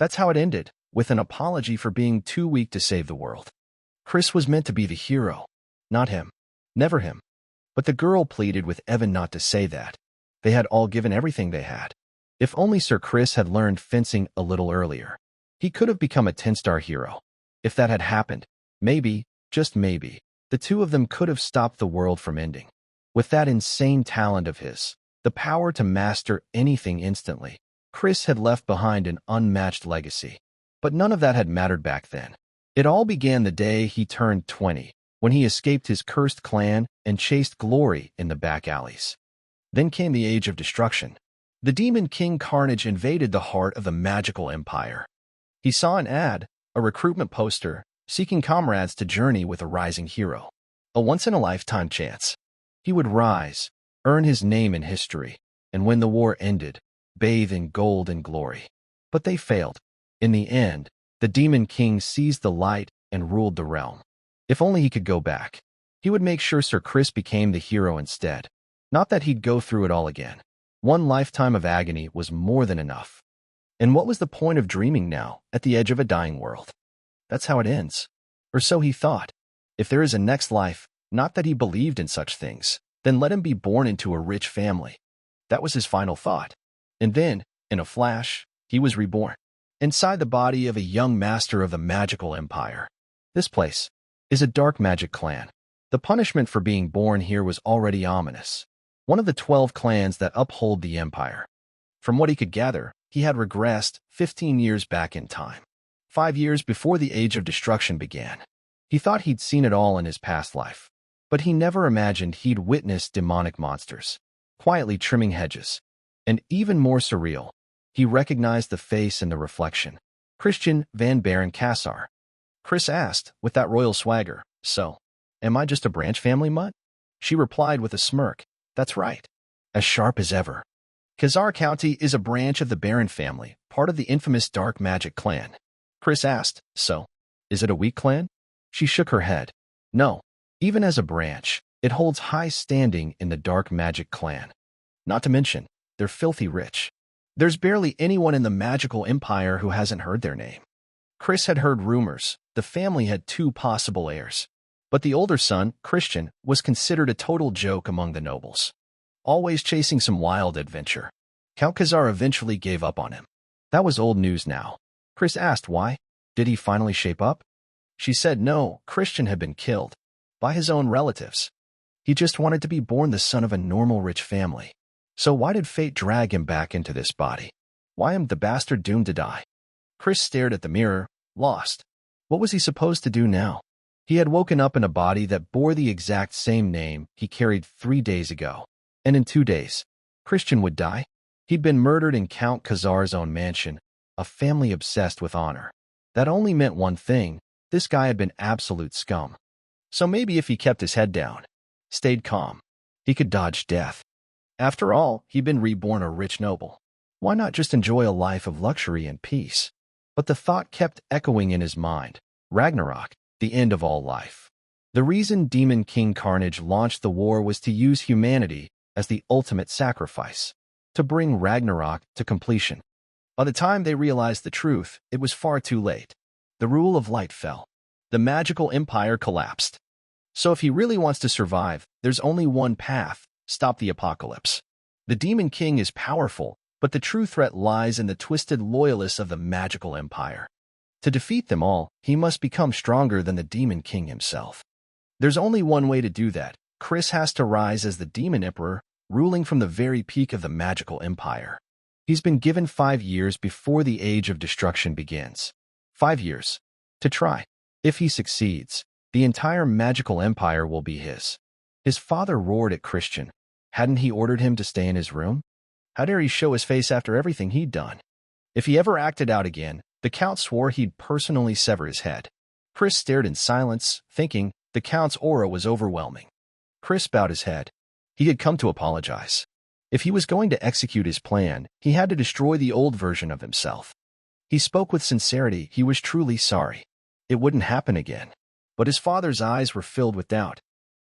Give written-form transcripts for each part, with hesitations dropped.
That's how it ended, with an apology for being too weak to save the world. Chris was meant to be the hero, not him. Never him. But the girl pleaded with Evan not to say that. They had all given everything they had. If only Sir Chris had learned fencing a little earlier, he could have become a 10-star hero. If that had happened, maybe, just maybe, the two of them could have stopped the world from ending. With that insane talent of his, the power to master anything instantly, Chris had left behind an unmatched legacy. But none of that had mattered back then. It all began the day he turned 20, when he escaped his cursed clan and chased glory in the back alleys. Then came the Age of Destruction. The Demon King Carnage invaded the heart of the magical empire. He saw an ad, a recruitment poster, seeking comrades to journey with a rising hero. A once-in-a-lifetime chance. He would rise, earn his name in history, and when the war ended, bathe in gold and glory. But they failed. In the end, the Demon King seized the light and ruled the realm. If only he could go back. He would make sure Sir Chris became the hero instead. Not that he'd go through it all again. One lifetime of agony was more than enough. And what was the point of dreaming now, at the edge of a dying world? That's how it ends. Or so he thought. If there is a next life, not that he believed in such things, then let him be born into a rich family. That was his final thought. And then, in a flash, he was reborn. Inside the body of a young master of the magical empire. This place is a dark magic clan. The punishment for being born here was already ominous. One of the 12 clans that uphold the empire. From what he could gather, he had regressed 15 years back in time. 5 years before the Age of Destruction began. He thought he'd seen it all in his past life. But he never imagined he'd witnessed demonic monsters, quietly trimming hedges. And even more surreal, he recognized the face in the reflection. Christian Van Baron Cassar. Chris asked, with that royal swagger, "So, am I just a branch family mutt?" She replied with a smirk, "That's right." As sharp as ever. Khazar County is a branch of the Baron family, part of the infamous Dark Magic clan. Chris asked, "So, is it a weak clan?" She shook her head. "No. Even as a branch, it holds high standing in the Dark Magic clan. Not to mention, they're filthy rich. There's barely anyone in the magical empire who hasn't heard their name." Chris had heard rumors. The family had 2 possible heirs. But the older son, Christian, was considered a total joke among the nobles. Always chasing some wild adventure. Count Khazar eventually gave up on him. That was old news now. Chris asked why. Did he finally shape up? She said no, Christian had been killed. By his own relatives. He just wanted to be born the son of a normal rich family. So why did fate drag him back into this body? Why am the bastard doomed to die? Chris stared at the mirror, lost. What was he supposed to do now? He had woken up in a body that bore the exact same name he carried 3 days ago. And in 2 days, Christian would die? He'd been murdered in Count Khazar's own mansion, a family obsessed with honor. That only meant one thing. This guy had been absolute scum. So maybe if he kept his head down, stayed calm, he could dodge death. After all, he'd been reborn a rich noble. Why not just enjoy a life of luxury and peace? But the thought kept echoing in his mind. Ragnarok, the end of all life. The reason Demon King Carnage launched the war was to use humanity as the ultimate sacrifice, to bring Ragnarok to completion. By the time they realized the truth, it was far too late. The rule of light fell. The magical empire collapsed. So if he really wants to survive, there's only one path: stop the apocalypse. The Demon King is powerful, but the true threat lies in the twisted loyalists of the magical empire. To defeat them all, he must become stronger than the Demon King himself. There's only one way to do that. Chris has to rise as the Demon Emperor, ruling from the very peak of the magical empire. He's been given 5 years before the Age of Destruction begins. 5 years. To try. If he succeeds, the entire magical empire will be his. His father roared at Christian. Hadn't he ordered him to stay in his room? How dare he show his face after everything he'd done? If he ever acted out again, the Count swore he'd personally sever his head. Chris stared in silence, thinking the Count's aura was overwhelming. Chris bowed his head. He had come to apologize. If he was going to execute his plan, he had to destroy the old version of himself. He spoke with sincerity. He was truly sorry. It wouldn't happen again. But his father's eyes were filled with doubt.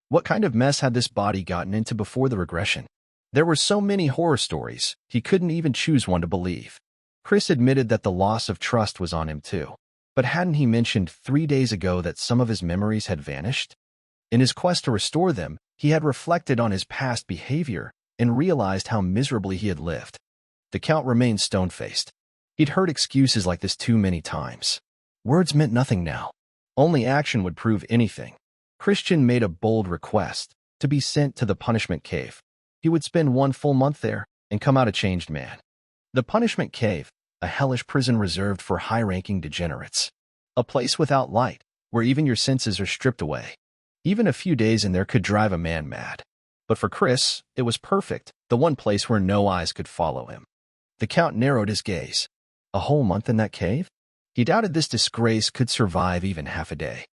What kind of mess had this body gotten into before the regression? There were so many horror stories, he couldn't even choose one to believe. Chris admitted that the loss of trust was on him too. But hadn't he mentioned 3 days ago that some of his memories had vanished? In his quest to restore them, he had reflected on his past behavior and realized how miserably he had lived. The Count remained stone-faced. He'd heard excuses like this too many times. Words meant nothing now. Only action would prove anything. Christian made a bold request to be sent to the punishment cave. He would spend 1 full month there and come out a changed man. The punishment cave, a hellish prison reserved for high-ranking degenerates. A place without light, where even your senses are stripped away. Even a few days in there could drive a man mad. But for Chris, it was perfect, the one place where no eyes could follow him. The Count narrowed his gaze. A whole month in that cave? He doubted this disgrace could survive even half a day.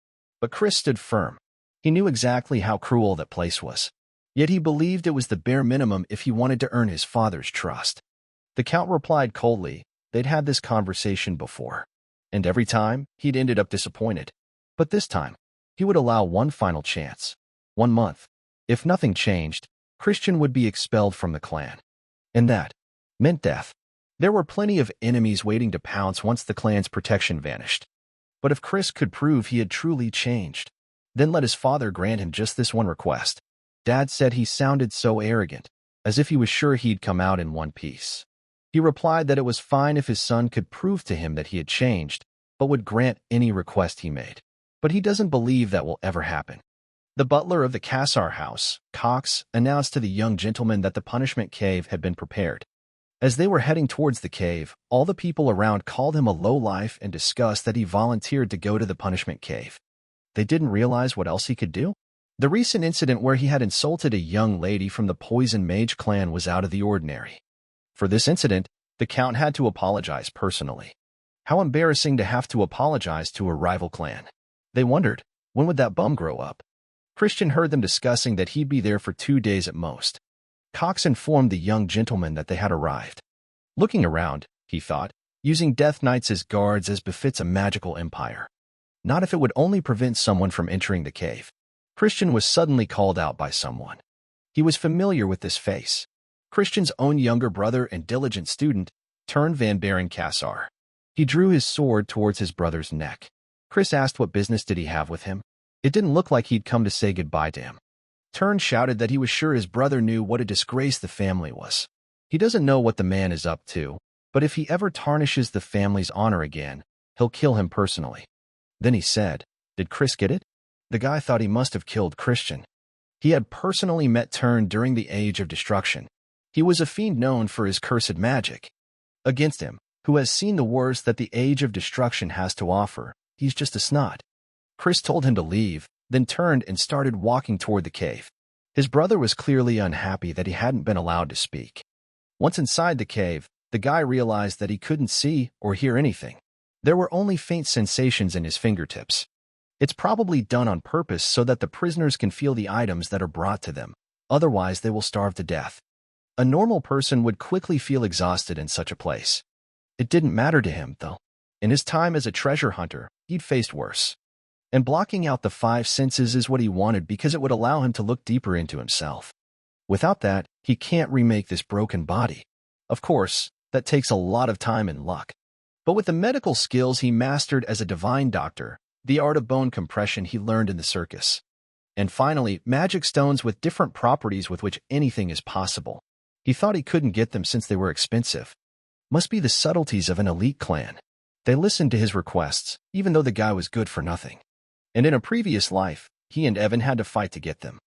But Chris stood firm. He knew exactly how cruel that place was. Yet he believed it was the bare minimum if he wanted to earn his father's trust. The Count replied coldly. They'd had this conversation before. And every time, he'd ended up disappointed. But this time, he would allow one final chance. 1 month. If nothing changed, Christian would be expelled from the clan. And that meant death. There were plenty of enemies waiting to pounce once the clan's protection vanished. But if Chris could prove he had truly changed, then let his father grant him just this one request. Dad said he sounded so arrogant, as if he was sure he'd come out in one piece. He replied that it was fine if his son could prove to him that he had changed, but would grant any request he made. But he doesn't believe that will ever happen. The butler of the Cassar house, Cox, announced to the young gentleman that the punishment cave had been prepared. As they were heading towards the cave, all the people around called him a lowlife and discussed that he volunteered to go to the punishment cave. They didn't realize what else he could do. The recent incident where he had insulted a young lady from the Poison Mage clan was out of the ordinary. For this incident, the Count had to apologize personally. How embarrassing to have to apologize to a rival clan. They wondered, when would that bum grow up? Christian heard them discussing that he'd be there for 2 days at most. Cox informed the young gentleman that they had arrived. Looking around, he thought, using Death Knights as guards as befits a magical empire. Not if it would only prevent someone from entering the cave. Christian was suddenly called out by someone. He was familiar with this face. Christian's own younger brother and diligent student, turned Van Baron Cassar. He drew his sword towards his brother's neck. Chris asked what business did he have with him. It didn't look like he'd come to say goodbye to him. Turn shouted that he was sure his brother knew what a disgrace the family was. He doesn't know what the man is up to, but if he ever tarnishes the family's honor again, he'll kill him personally. Then he said, "Did Chris get it?" The guy thought he must have killed Christian. He had personally met Turn during the Age of Destruction. He was a fiend known for his cursed magic. Against him, who has seen the worst that the Age of Destruction has to offer, he's just a snot. Chris told him to leave, then turned and started walking toward the cave. His brother was clearly unhappy that he hadn't been allowed to speak. Once inside the cave, the guy realized that he couldn't see or hear anything. There were only faint sensations in his fingertips. It's probably done on purpose so that the prisoners can feel the items that are brought to them. Otherwise, they will starve to death. A normal person would quickly feel exhausted in such a place. It didn't matter to him, though. In his time as a treasure hunter, he'd faced worse. And blocking out the 5 senses is what he wanted because it would allow him to look deeper into himself. Without that, he can't remake this broken body. Of course, that takes a lot of time and luck. But with the medical skills he mastered as a divine doctor, the art of bone compression he learned in the circus, and finally, magic stones with different properties with which anything is possible. He thought he couldn't get them since they were expensive. Must be the subtleties of an elite clan. They listened to his requests, even though the guy was good for nothing. And in a previous life, he and Evan had to fight to get them.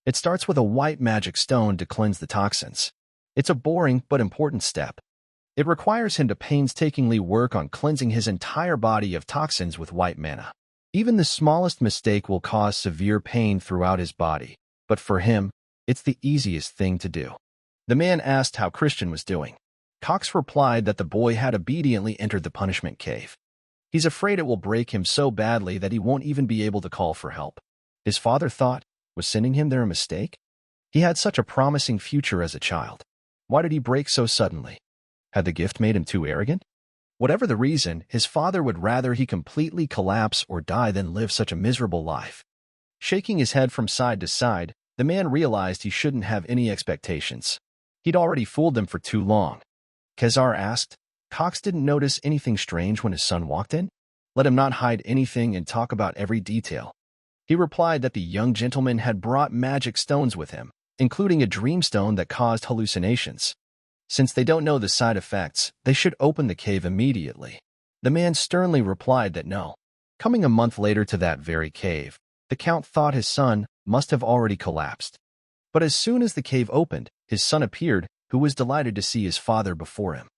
It starts with a white magic stone to cleanse the toxins. It's a boring but important step. It requires him to painstakingly work on cleansing his entire body of toxins with white mana. Even the smallest mistake will cause severe pain throughout his body, but for him, it's the easiest thing to do. The man asked how Christian was doing. Cox replied that the boy had obediently entered the punishment cave. He's afraid it will break him so badly that he won't even be able to call for help. His father thought, was sending him there a mistake? He had such a promising future as a child. Why did he break so suddenly? Had the gift made him too arrogant? Whatever the reason, his father would rather he completely collapse or die than live such a miserable life. Shaking his head from side to side, the man realized he shouldn't have any expectations. He'd already fooled them for too long. Kezar asked, Cox didn't notice anything strange when his son walked in. Let him not hide anything and talk about every detail. He replied that the young gentleman had brought magic stones with him, including a dream stone that caused hallucinations. Since they don't know the side effects, they should open the cave immediately. The man sternly replied that no. Coming a month later to that very cave, the Count thought his son must have already collapsed. But as soon as the cave opened, his son appeared, who was delighted to see his father before him.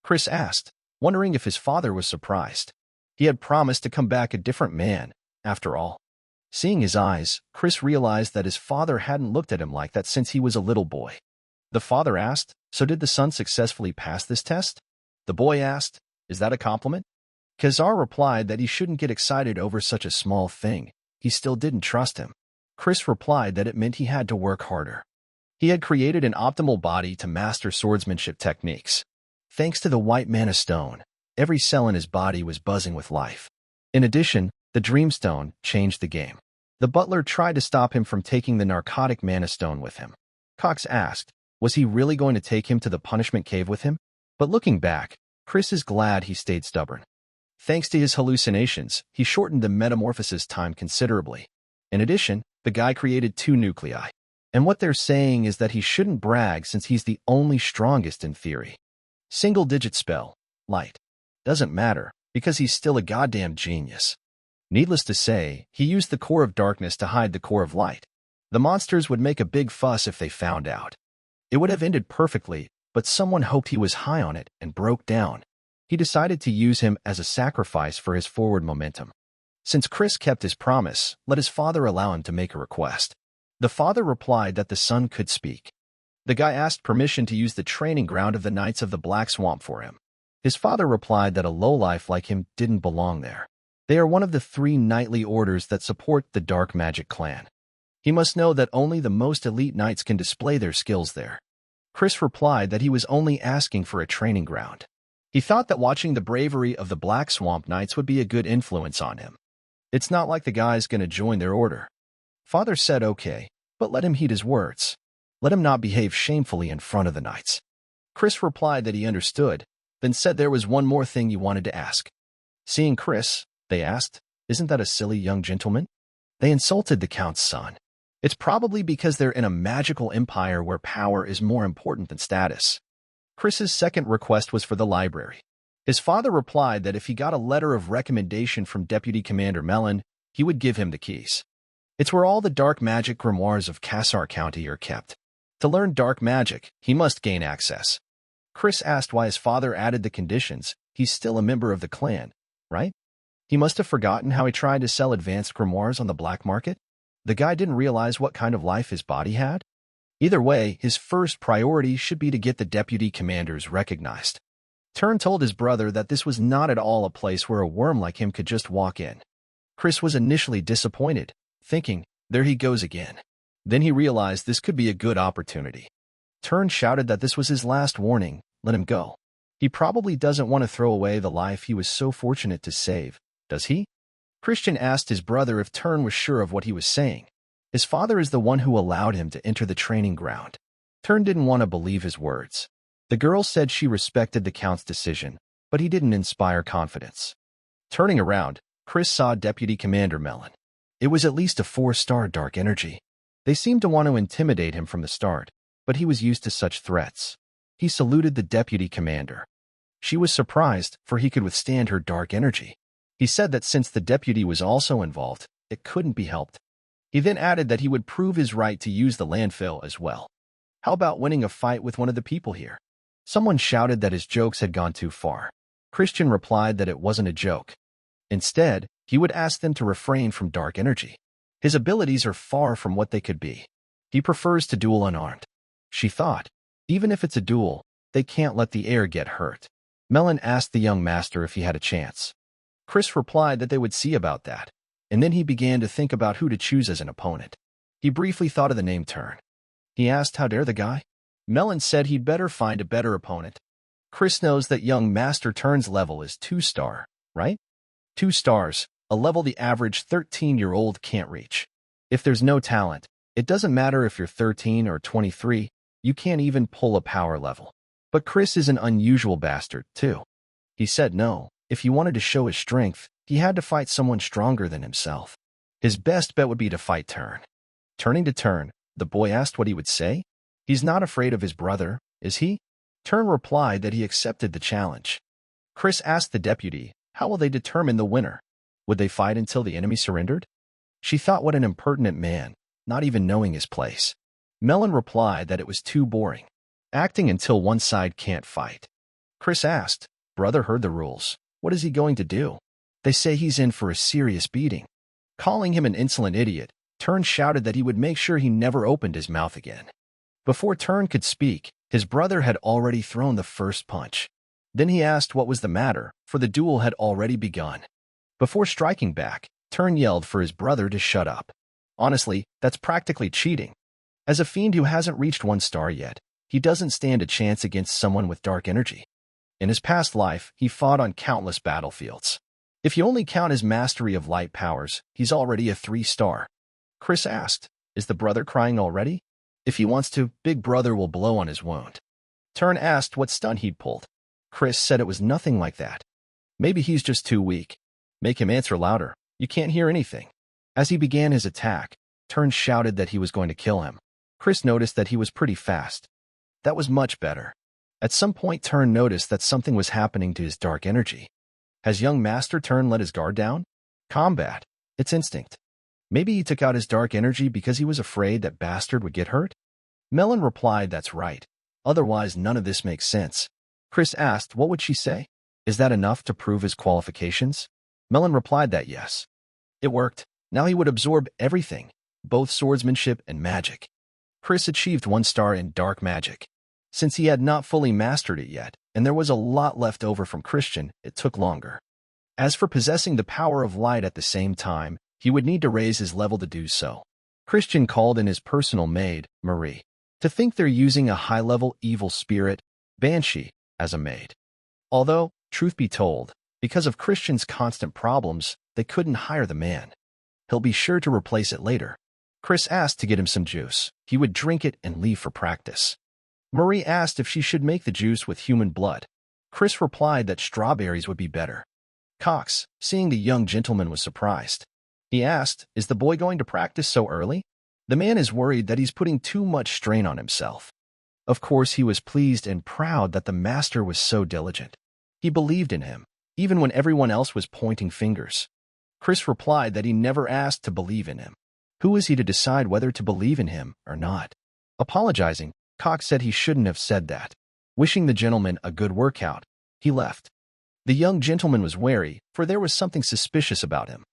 Chris asked, wondering if his father was surprised. He had promised to come back a different man, after all. Seeing his eyes, Chris realized that his father hadn't looked at him like that since he was a little boy. The father asked, "So did the son successfully pass this test?" The boy asked, "Is that a compliment?" Khazar replied that he shouldn't get excited over such a small thing. He still didn't trust him. Chris replied that it meant he had to work harder. He had created an optimal body to master swordsmanship techniques. Thanks to the white mana stone, every cell in his body was buzzing with life. In addition, the Dreamstone changed the game. The butler tried to stop him from taking the narcotic mana stone with him. Cox asked, was he really going to take him to the punishment cave with him? But looking back, Chris is glad he stayed stubborn. Thanks to his hallucinations, he shortened the metamorphosis time considerably. In addition, the guy created 2 nuclei. And what they're saying is that he shouldn't brag since he's the only strongest in theory. Single-digit spell, light. Doesn't matter, because he's still a goddamn genius. Needless to say, he used the core of darkness to hide the core of light. The monsters would make a big fuss if they found out. It would have ended perfectly, but someone hoped he was high on it and broke down. He decided to use him as a sacrifice for his forward momentum. Since Chris kept his promise, let his father allow him to make a request. The father replied that the son could speak. The guy asked permission to use the training ground of the Knights of the Black Swamp for him. His father replied that a lowlife like him didn't belong there. They are one of the 3 knightly orders that support the Dark Magic clan. He must know that only the most elite knights can display their skills there. Chris replied that he was only asking for a training ground. He thought that watching the bravery of the Black Swamp Knights would be a good influence on him. It's not like the guy's gonna join their order. Father said okay, but let him heed his words. Let him not behave shamefully in front of the knights. Chris replied that he understood, then said there was one more thing he wanted to ask. Seeing Chris, they asked, isn't that a silly young gentleman? They insulted the Count's son. It's probably because they're in a magical empire where power is more important than status. Chris's second request was for the library. His father replied that if he got a letter of recommendation from Deputy Commander Mellon, he would give him the keys. It's where all the dark magic grimoires of Kassar County are kept. To learn dark magic, he must gain access. Chris asked why his father added the conditions. He's still a member of the clan, right? He must have forgotten how he tried to sell advanced grimoires on the black market. The guy didn't realize what kind of life his body had. Either way, his first priority should be to get the deputy commanders recognized. Tern told his brother that this was not at all a place where a worm like him could just walk in. Chris was initially disappointed, thinking, there he goes again. Then he realized this could be a good opportunity. Tern shouted that this was his last warning, let him go. He probably doesn't want to throw away the life he was so fortunate to save, does he? Christian asked his brother if Tern was sure of what he was saying. His father is the one who allowed him to enter the training ground. Tern didn't want to believe his words. The girl said she respected the Count's decision, but he didn't inspire confidence. Turning around, Chris saw Deputy Commander Mellon. It was at least a 4-star dark energy. They seemed to want to intimidate him from the start, but he was used to such threats. He saluted the deputy commander. She was surprised, for he could withstand her dark energy. He said that since the deputy was also involved, it couldn't be helped. He then added that he would prove his right to use the landfill as well. How about winning a fight with one of the people here? Someone shouted that his jokes had gone too far. Christian replied that it wasn't a joke. Instead, he would ask them to refrain from dark energy. His abilities are far from what they could be. He prefers to duel unarmed. She thought, even if it's a duel, they can't let the heir get hurt. Mellon asked the young master if he had a chance. Chris replied that they would see about that, and then he began to think about who to choose as an opponent. He briefly thought of the name Tern. He asked how dare the guy? Mellon said he'd better find a better opponent. Chris knows that young Master Tern's level is 2-star, right? 2 stars, a level the average 13-year-old can't reach. If there's no talent, it doesn't matter if you're 13 or 23, you can't even pull a power level. But Chris is an unusual bastard, too. He said no. If he wanted to show his strength, he had to fight someone stronger than himself. His best bet would be to fight Turn. Turning to Turn, the boy asked what he would say. He's not afraid of his brother, is he? Turn replied that he accepted the challenge. Chris asked the deputy, how will they determine the winner? Would they fight until the enemy surrendered? She thought what an impertinent man, not even knowing his place. Melon replied that it was too boring, acting until one side can't fight. Chris asked, brother heard the rules. What is he going to do? They say he's in for a serious beating. Calling him an insolent idiot, Turn shouted that he would make sure he never opened his mouth again. Before Turn could speak, his brother had already thrown the first punch. Then he asked what was the matter, for the duel had already begun. Before striking back, Turn yelled for his brother to shut up. Honestly, that's practically cheating. As a fiend who hasn't reached 1 star yet, he doesn't stand a chance against someone with dark energy. In his past life, he fought on countless battlefields. If you only count his mastery of light powers, he's already a 3-star. Chris asked, is the brother crying already? If he wants to, Big Brother will blow on his wound. Turn asked what stunt he'd pulled. Chris said it was nothing like that. Maybe he's just too weak. Make him answer louder. You can't hear anything. As he began his attack, Turn shouted that he was going to kill him. Chris noticed that he was pretty fast. That was much better. At some point, Turn noticed that something was happening to his dark energy. Has young Master Turn let his guard down? Combat. It's instinct. Maybe he took out his dark energy because he was afraid that Bastard would get hurt? Melon replied that's right. Otherwise, none of this makes sense. Chris asked what would she say? Is that enough to prove his qualifications? Melon replied that yes. It worked. Now he would absorb everything, both swordsmanship and magic. Chris achieved 1 star in dark magic. Since he had not fully mastered it yet, and there was a lot left over from Christian, it took longer. As for possessing the power of light at the same time, he would need to raise his level to do so. Christian called in his personal maid, Marie. To think they're using a high-level evil spirit, Banshee, as a maid. Although, truth be told, because of Christian's constant problems, they couldn't hire the man. He'll be sure to replace it later. Chris asked to get him some juice. He would drink it and leave for practice. Marie asked if she should make the juice with human blood. Chris replied that strawberries would be better. Cox, seeing the young gentleman, was surprised. He asked, is the boy going to practice so early? The man is worried that he's putting too much strain on himself. Of course, he was pleased and proud that the master was so diligent. He believed in him, even when everyone else was pointing fingers. Chris replied that he never asked to believe in him. Who is he to decide whether to believe in him or not? Apologizing, Cox said he shouldn't have said that. Wishing the gentleman a good workout, he left. The young gentleman was wary, for there was something suspicious about him.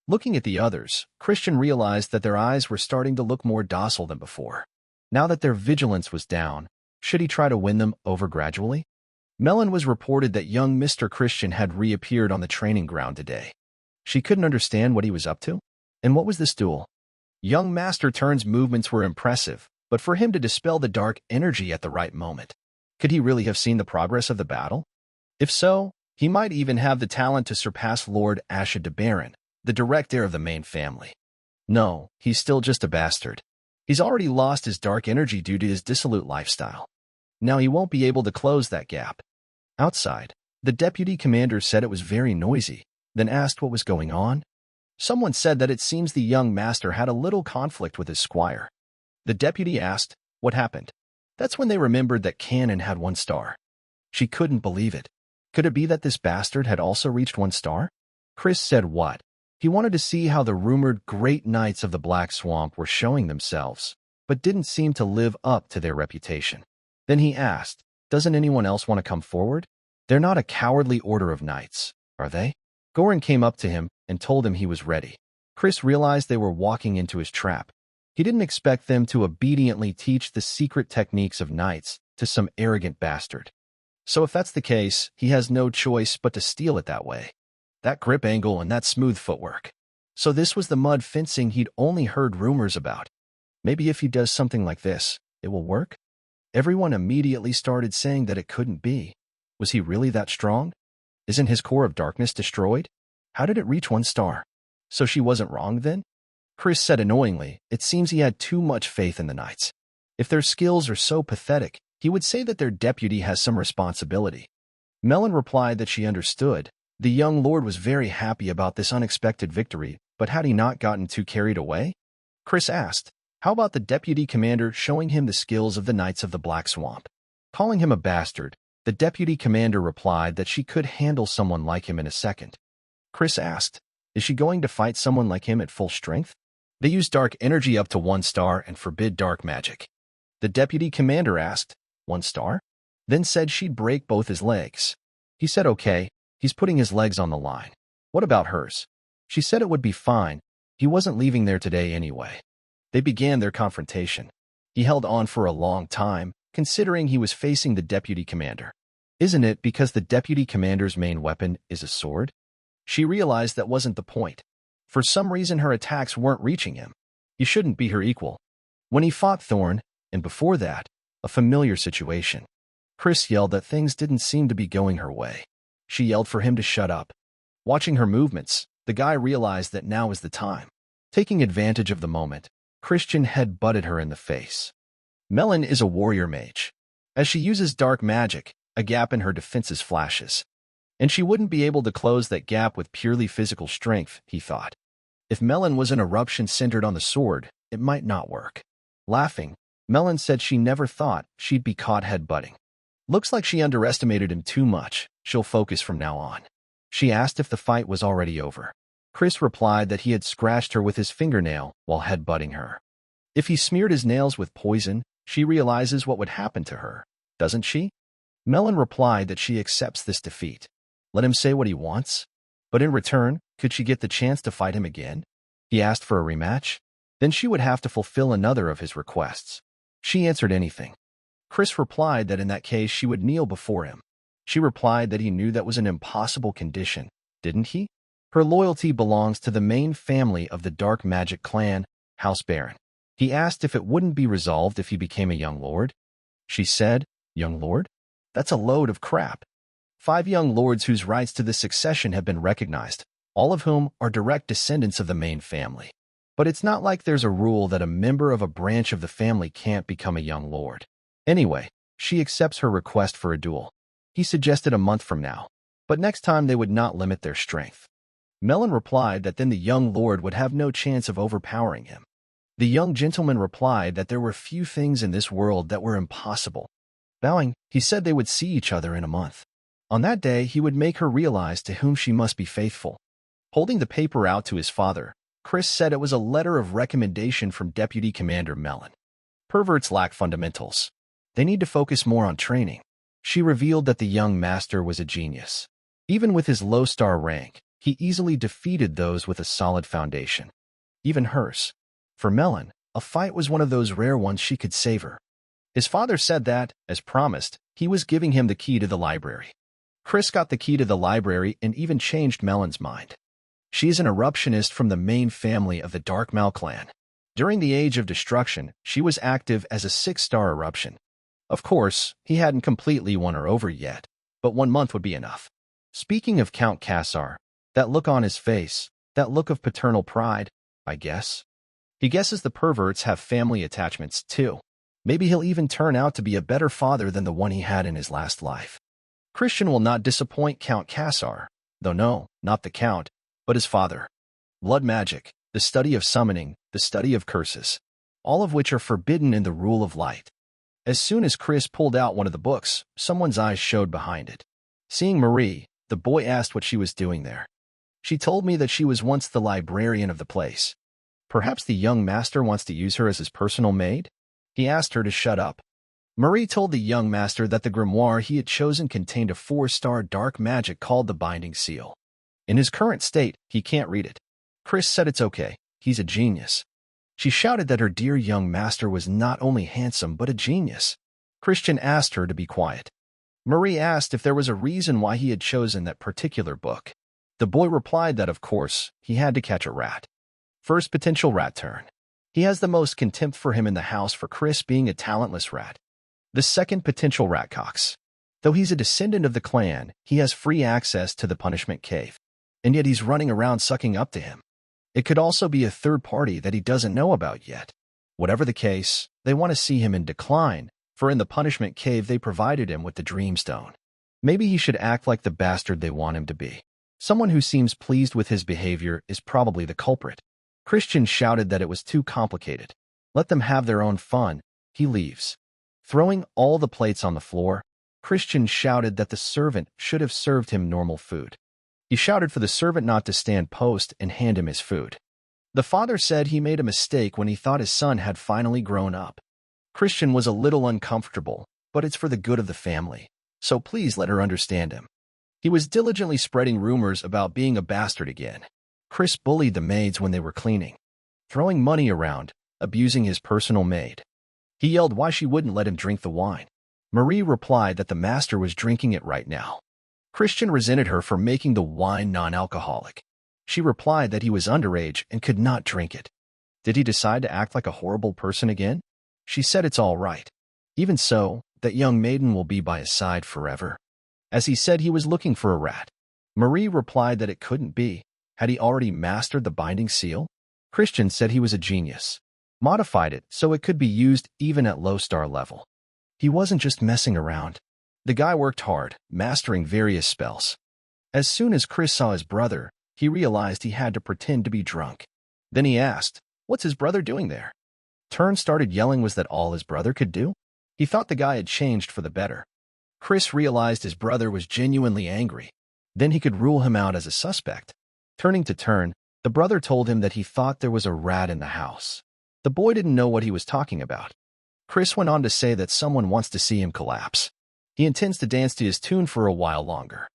Looking at the others, Christian realized that their eyes were starting to look more docile than before. Now that their vigilance was down, should he try to win them over gradually? Melon was reported that young Mr. Christian had reappeared on the training ground today. She couldn't understand what he was up to. And what was this duel? Young Master Turn's movements were impressive, but for him to dispel the dark energy at the right moment, could he really have seen the progress of the battle? If so, he might even have the talent to surpass Lord Asherdebaran, the direct heir of the main family. No, he's still just a bastard. He's already lost his dark energy due to his dissolute lifestyle. Now he won't be able to close that gap. Outside, the deputy commander said it was very noisy, then asked what was going on. Someone said that it seems the young master had a little conflict with his squire. The deputy asked, what happened? That's when they remembered that Cannon had 1 star. She couldn't believe it. Could it be that this bastard had also reached 1 star? Chris said what? He wanted to see how the rumored great knights of the Black Swamp were showing themselves, but didn't seem to live up to their reputation. Then he asked, doesn't anyone else want to come forward? They're not a cowardly order of knights, are they? Goran came up to him and told him he was ready. Chris realized they were walking into his trap. He didn't expect them to obediently teach the secret techniques of knights to some arrogant bastard. So if that's the case, he has no choice but to steal it that way. That grip angle and that smooth footwork. So this was the mud fencing he'd only heard rumors about. Maybe if he does something like this, it will work? Everyone immediately started saying that it couldn't be. Was he really that strong? Isn't his core of darkness destroyed? How did it reach 1 star? So she wasn't wrong then? Chris said annoyingly, it seems he had too much faith in the knights. If their skills are so pathetic, he would say that their deputy has some responsibility. Melon replied that she understood. The young lord was very happy about this unexpected victory, but had he not gotten too carried away? Chris asked, how about the deputy commander showing him the skills of the Knights of the Black Swamp? Calling him a bastard, the deputy commander replied that she could handle someone like him in a second. Chris asked, is she going to fight someone like him at full strength? They use dark energy up to 1 star and forbid dark magic. The deputy commander asked, 1 star? Then said she'd break both his legs. He said okay, he's putting his legs on the line. What about hers? She said it would be fine. He wasn't leaving there today anyway. They began their confrontation. He held on for a long time, considering he was facing the deputy commander. Isn't it because the deputy commander's main weapon is a sword? She realized that wasn't the point. For some reason her attacks weren't reaching him. He shouldn't be her equal. When he fought Thorn, and before that, a familiar situation, Chris yelled that things didn't seem to be going her way. She yelled for him to shut up. Watching her movements, the guy realized that now is the time. Taking advantage of the moment, Christian head-butted her in the face. Melon is a warrior mage. As she uses dark magic, a gap in her defenses flashes. And she wouldn't be able to close that gap with purely physical strength, he thought. If Melon was an eruption centered on the sword, it might not work. Laughing, Melon said she never thought she'd be caught head-butting. Looks like she underestimated him too much. She'll focus from now on. She asked if the fight was already over. Chris replied that he had scratched her with his fingernail while head-butting her. If he smeared his nails with poison, she realizes what would happen to her, doesn't she? Melon replied that she accepts this defeat. Let him say what he wants. But in return, could she get the chance to fight him again? He asked for a rematch. Then she would have to fulfill another of his requests. She answered anything. Chris replied that in that case she would kneel before him. She replied that he knew that was an impossible condition, didn't he? Her loyalty belongs to the main family of the dark magic clan, House Baron. He asked if it wouldn't be resolved if he became a young lord. She said, young lord? That's a load of crap. 5 young lords whose rights to the succession have been recognized, all of whom are direct descendants of the main family. But it's not like there's a rule that a member of a branch of the family can't become a young lord. Anyway, she accepts her request for a duel. He suggested a month from now, but next time they would not limit their strength. Melon replied that then the young lord would have no chance of overpowering him. The young gentleman replied that there were few things in this world that were impossible. Bowing, he said they would see each other in a month. On that day, he would make her realize to whom she must be faithful. Holding the paper out to his father, Chris said it was a letter of recommendation from Deputy Commander Melon. Perverts lack fundamentals. They need to focus more on training. She revealed that the young master was a genius. Even with his low-star rank, he easily defeated those with a solid foundation. Even hers. For Melon, a fight was one of those rare ones she could savor. His father said that, as promised, he was giving him the key to the library. Chris got the key to the library and even changed Melon's mind. She is an eruptionist from the main family of the Dark Mal clan. During the Age of Destruction, she was active as a 6-star eruption. Of course, he hadn't completely won her over yet, but 1 month would be enough. Speaking of Count Cassar, that look on his face, that look of paternal pride, I guess. He guesses the perverts have family attachments too. Maybe he'll even turn out to be a better father than the one he had in his last life. Christian will not disappoint Count Cassar, though no, not the Count, but his father. Blood magic, the study of summoning, the study of curses, all of which are forbidden in the Rule of Light. As soon as Chris pulled out one of the books, someone's eyes showed behind it. Seeing Marie, the boy asked what she was doing there. She told me that she was once the librarian of the place. Perhaps the young master wants to use her as his personal maid? He asked her to shut up. Marie told the young master that the grimoire he had chosen contained a 4-star dark magic called the Binding Seal. In his current state, he can't read it. Chris said it's okay, he's a genius. She shouted that her dear young master was not only handsome but a genius. Christian asked her to be quiet. Marie asked if there was a reason why he had chosen that particular book. The boy replied that of course, he had to catch a rat. First potential rat turn. He has the most contempt for him in the house for Chris being a talentless rat. The second potential rat cox. Though he's a descendant of the clan, he has free access to the punishment cave. And yet he's running around sucking up to him. It could also be a third party that he doesn't know about yet. Whatever the case, they want to see him in decline, for in the punishment cave they provided him with the Dreamstone. Maybe he should act like the bastard they want him to be. Someone who seems pleased with his behavior is probably the culprit. Christian shouted that it was too complicated. Let them have their own fun. He leaves. Throwing all the plates on the floor, Christian shouted that the servant should have served him normal food. He shouted for the servant not to stand post and hand him his food. The father said he made a mistake when he thought his son had finally grown up. Christian was a little uncomfortable, but it's for the good of the family, so please let her understand him. He was diligently spreading rumors about being a bastard again. Chris bullied the maids when they were cleaning, throwing money around, abusing his personal maid. He yelled why she wouldn't let him drink the wine. Marie replied that the master was drinking it right now. Christian resented her for making the wine non-alcoholic. She replied that he was underage and could not drink it. Did he decide to act like a horrible person again? She said it's all right. Even so, that young maiden will be by his side forever. As he said he was looking for a rat. Marie replied that it couldn't be. Had he already mastered the binding seal? Christian said he was a genius. Modified it so it could be used even at low star level. He wasn't just messing around. The guy worked hard, mastering various spells. As soon as Chris saw his brother, he realized he had to pretend to be drunk. Then he asked, what's his brother doing there? Turn started yelling was that all his brother could do? He thought the guy had changed for the better. Chris realized his brother was genuinely angry. Then he could rule him out as a suspect. Turning to Turn, the brother told him that he thought there was a rat in the house. The boy didn't know what he was talking about. Chris went on to say that someone wants to see him collapse. He intends to dance to his tune for a while longer.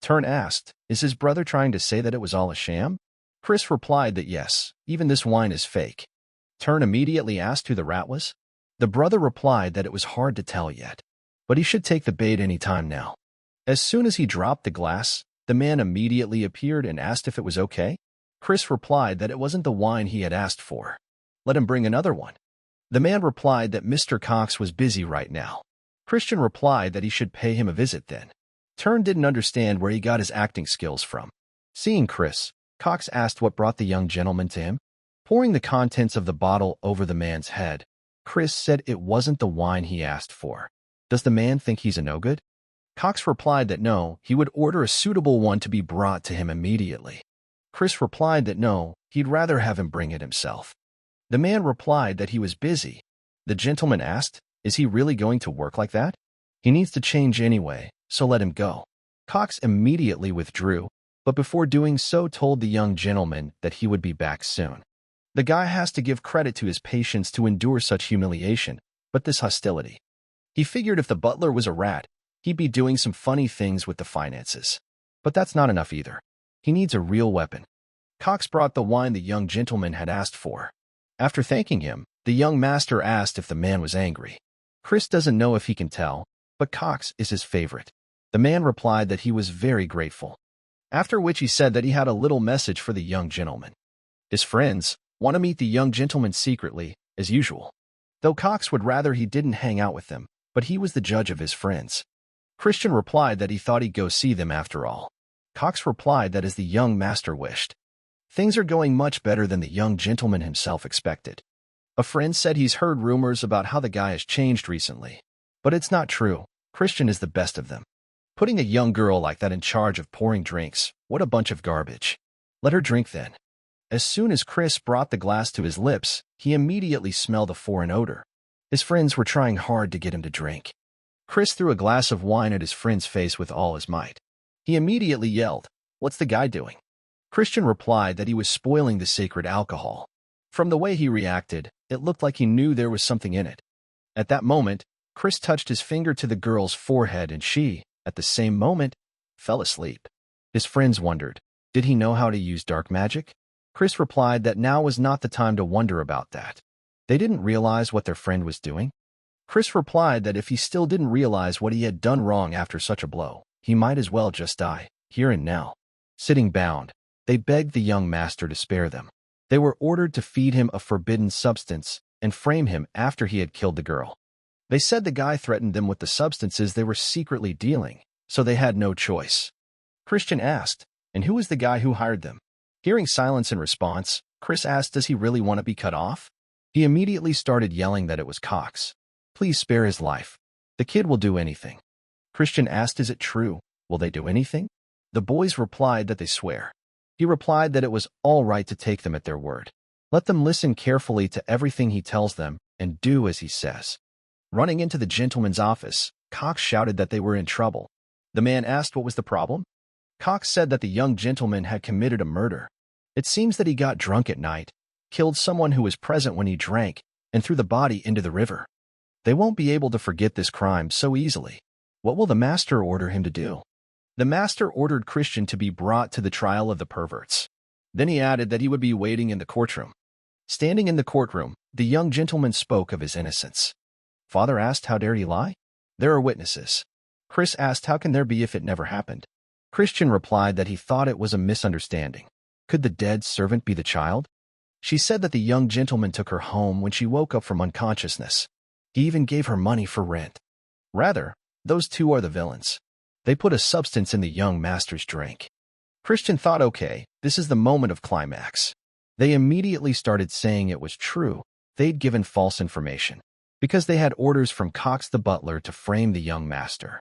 Turn asked, is his brother trying to say that it was all a sham? Chris replied that yes, even this wine is fake. Turn immediately asked who the rat was. The brother replied that it was hard to tell yet, but he should take the bait any time now. As soon as he dropped the glass, the man immediately appeared and asked if it was okay. Chris replied that it wasn't the wine he had asked for. Let him bring another one. The man replied that Mr. Cox was busy right now. Christian replied that he should pay him a visit then. Turn didn't understand where he got his acting skills from. Seeing Chris, Cox asked what brought the young gentleman to him. Pouring the contents of the bottle over the man's head, Chris said it wasn't the wine he asked for. Does the man think he's a no-good? Cox replied that no, he would order a suitable one to be brought to him immediately. Chris replied that no, he'd rather have him bring it himself. The man replied that he was busy. The gentleman asked, is he really going to work like that? He needs to change anyway, so let him go. Cox immediately withdrew, but before doing so told the young gentleman that he would be back soon. The guy has to give credit to his patience to endure such humiliation, but this hostility. He figured if the butler was a rat, he'd be doing some funny things with the finances. But that's not enough either. He needs a real weapon. Cox brought the wine the young gentleman had asked for. After thanking him, the young master asked if the man was angry. Chris doesn't know if he can tell, but Cox is his favorite. The man replied that he was very grateful. After which he said that he had a little message for the young gentleman. His friends want to meet the young gentleman secretly, as usual. Though Cox would rather he didn't hang out with them, but he was the judge of his friends. Christian replied that he thought he'd go see them after all. Cox replied that as the young master wished. Things are going much better than the young gentleman himself expected. A friend said he's heard rumors about how the guy has changed recently. But it's not true. Christian is the best of them. Putting a young girl like that in charge of pouring drinks, what a bunch of garbage. Let her drink then. As soon as Chris brought the glass to his lips, he immediately smelled a foreign odor. His friends were trying hard to get him to drink. Chris threw a glass of wine at his friend's face with all his might. He immediately yelled, "What's the guy doing?" Christian replied that he was spoiling the sacred alcohol. From the way he reacted, it looked like he knew there was something in it. At that moment, Chris touched his finger to the girl's forehead and she, at the same moment, fell asleep. His friends wondered, did he know how to use dark magic? Chris replied that now was not the time to wonder about that. They didn't realize what their friend was doing. Chris replied that if he still didn't realize what he had done wrong after such a blow, he might as well just die, here and now. Sitting bound, they begged the young master to spare them. They were ordered to feed him a forbidden substance and frame him after he had killed the girl. They said the guy threatened them with the substances they were secretly dealing, so they had no choice. Christian asked, and who was the guy who hired them? Hearing silence in response, Chris asked, does he really want to be cut off? He immediately started yelling that it was Cox. Please spare his life. The kid will do anything. Christian asked, "Is it true? Will they do anything?" The boys replied that they swear. He replied that it was all right to take them at their word. Let them listen carefully to everything he tells them and do as he says. Running into the gentleman's office, Cox shouted that they were in trouble. The man asked what was the problem. Cox said that the young gentleman had committed a murder. It seems that he got drunk at night, killed someone who was present when he drank, and threw the body into the river. They won't be able to forget this crime so easily. What will the master order him to do? The master ordered Christian to be brought to the trial of the perverts. Then he added that he would be waiting in the courtroom. Standing in the courtroom, the young gentleman spoke of his innocence. Father asked, "How dare he lie?" "There are witnesses." Chris asked, "How can there be if it never happened?" Christian replied that he thought it was a misunderstanding. Could the dead servant be the child? She said that the young gentleman took her home when she woke up from unconsciousness. He even gave her money for rent. Rather, those two are the villains. They put a substance in the young master's drink. Christian thought, okay, this is the moment of climax. They immediately started saying it was true. They'd given false information because they had orders from Cox the butler to frame the young master.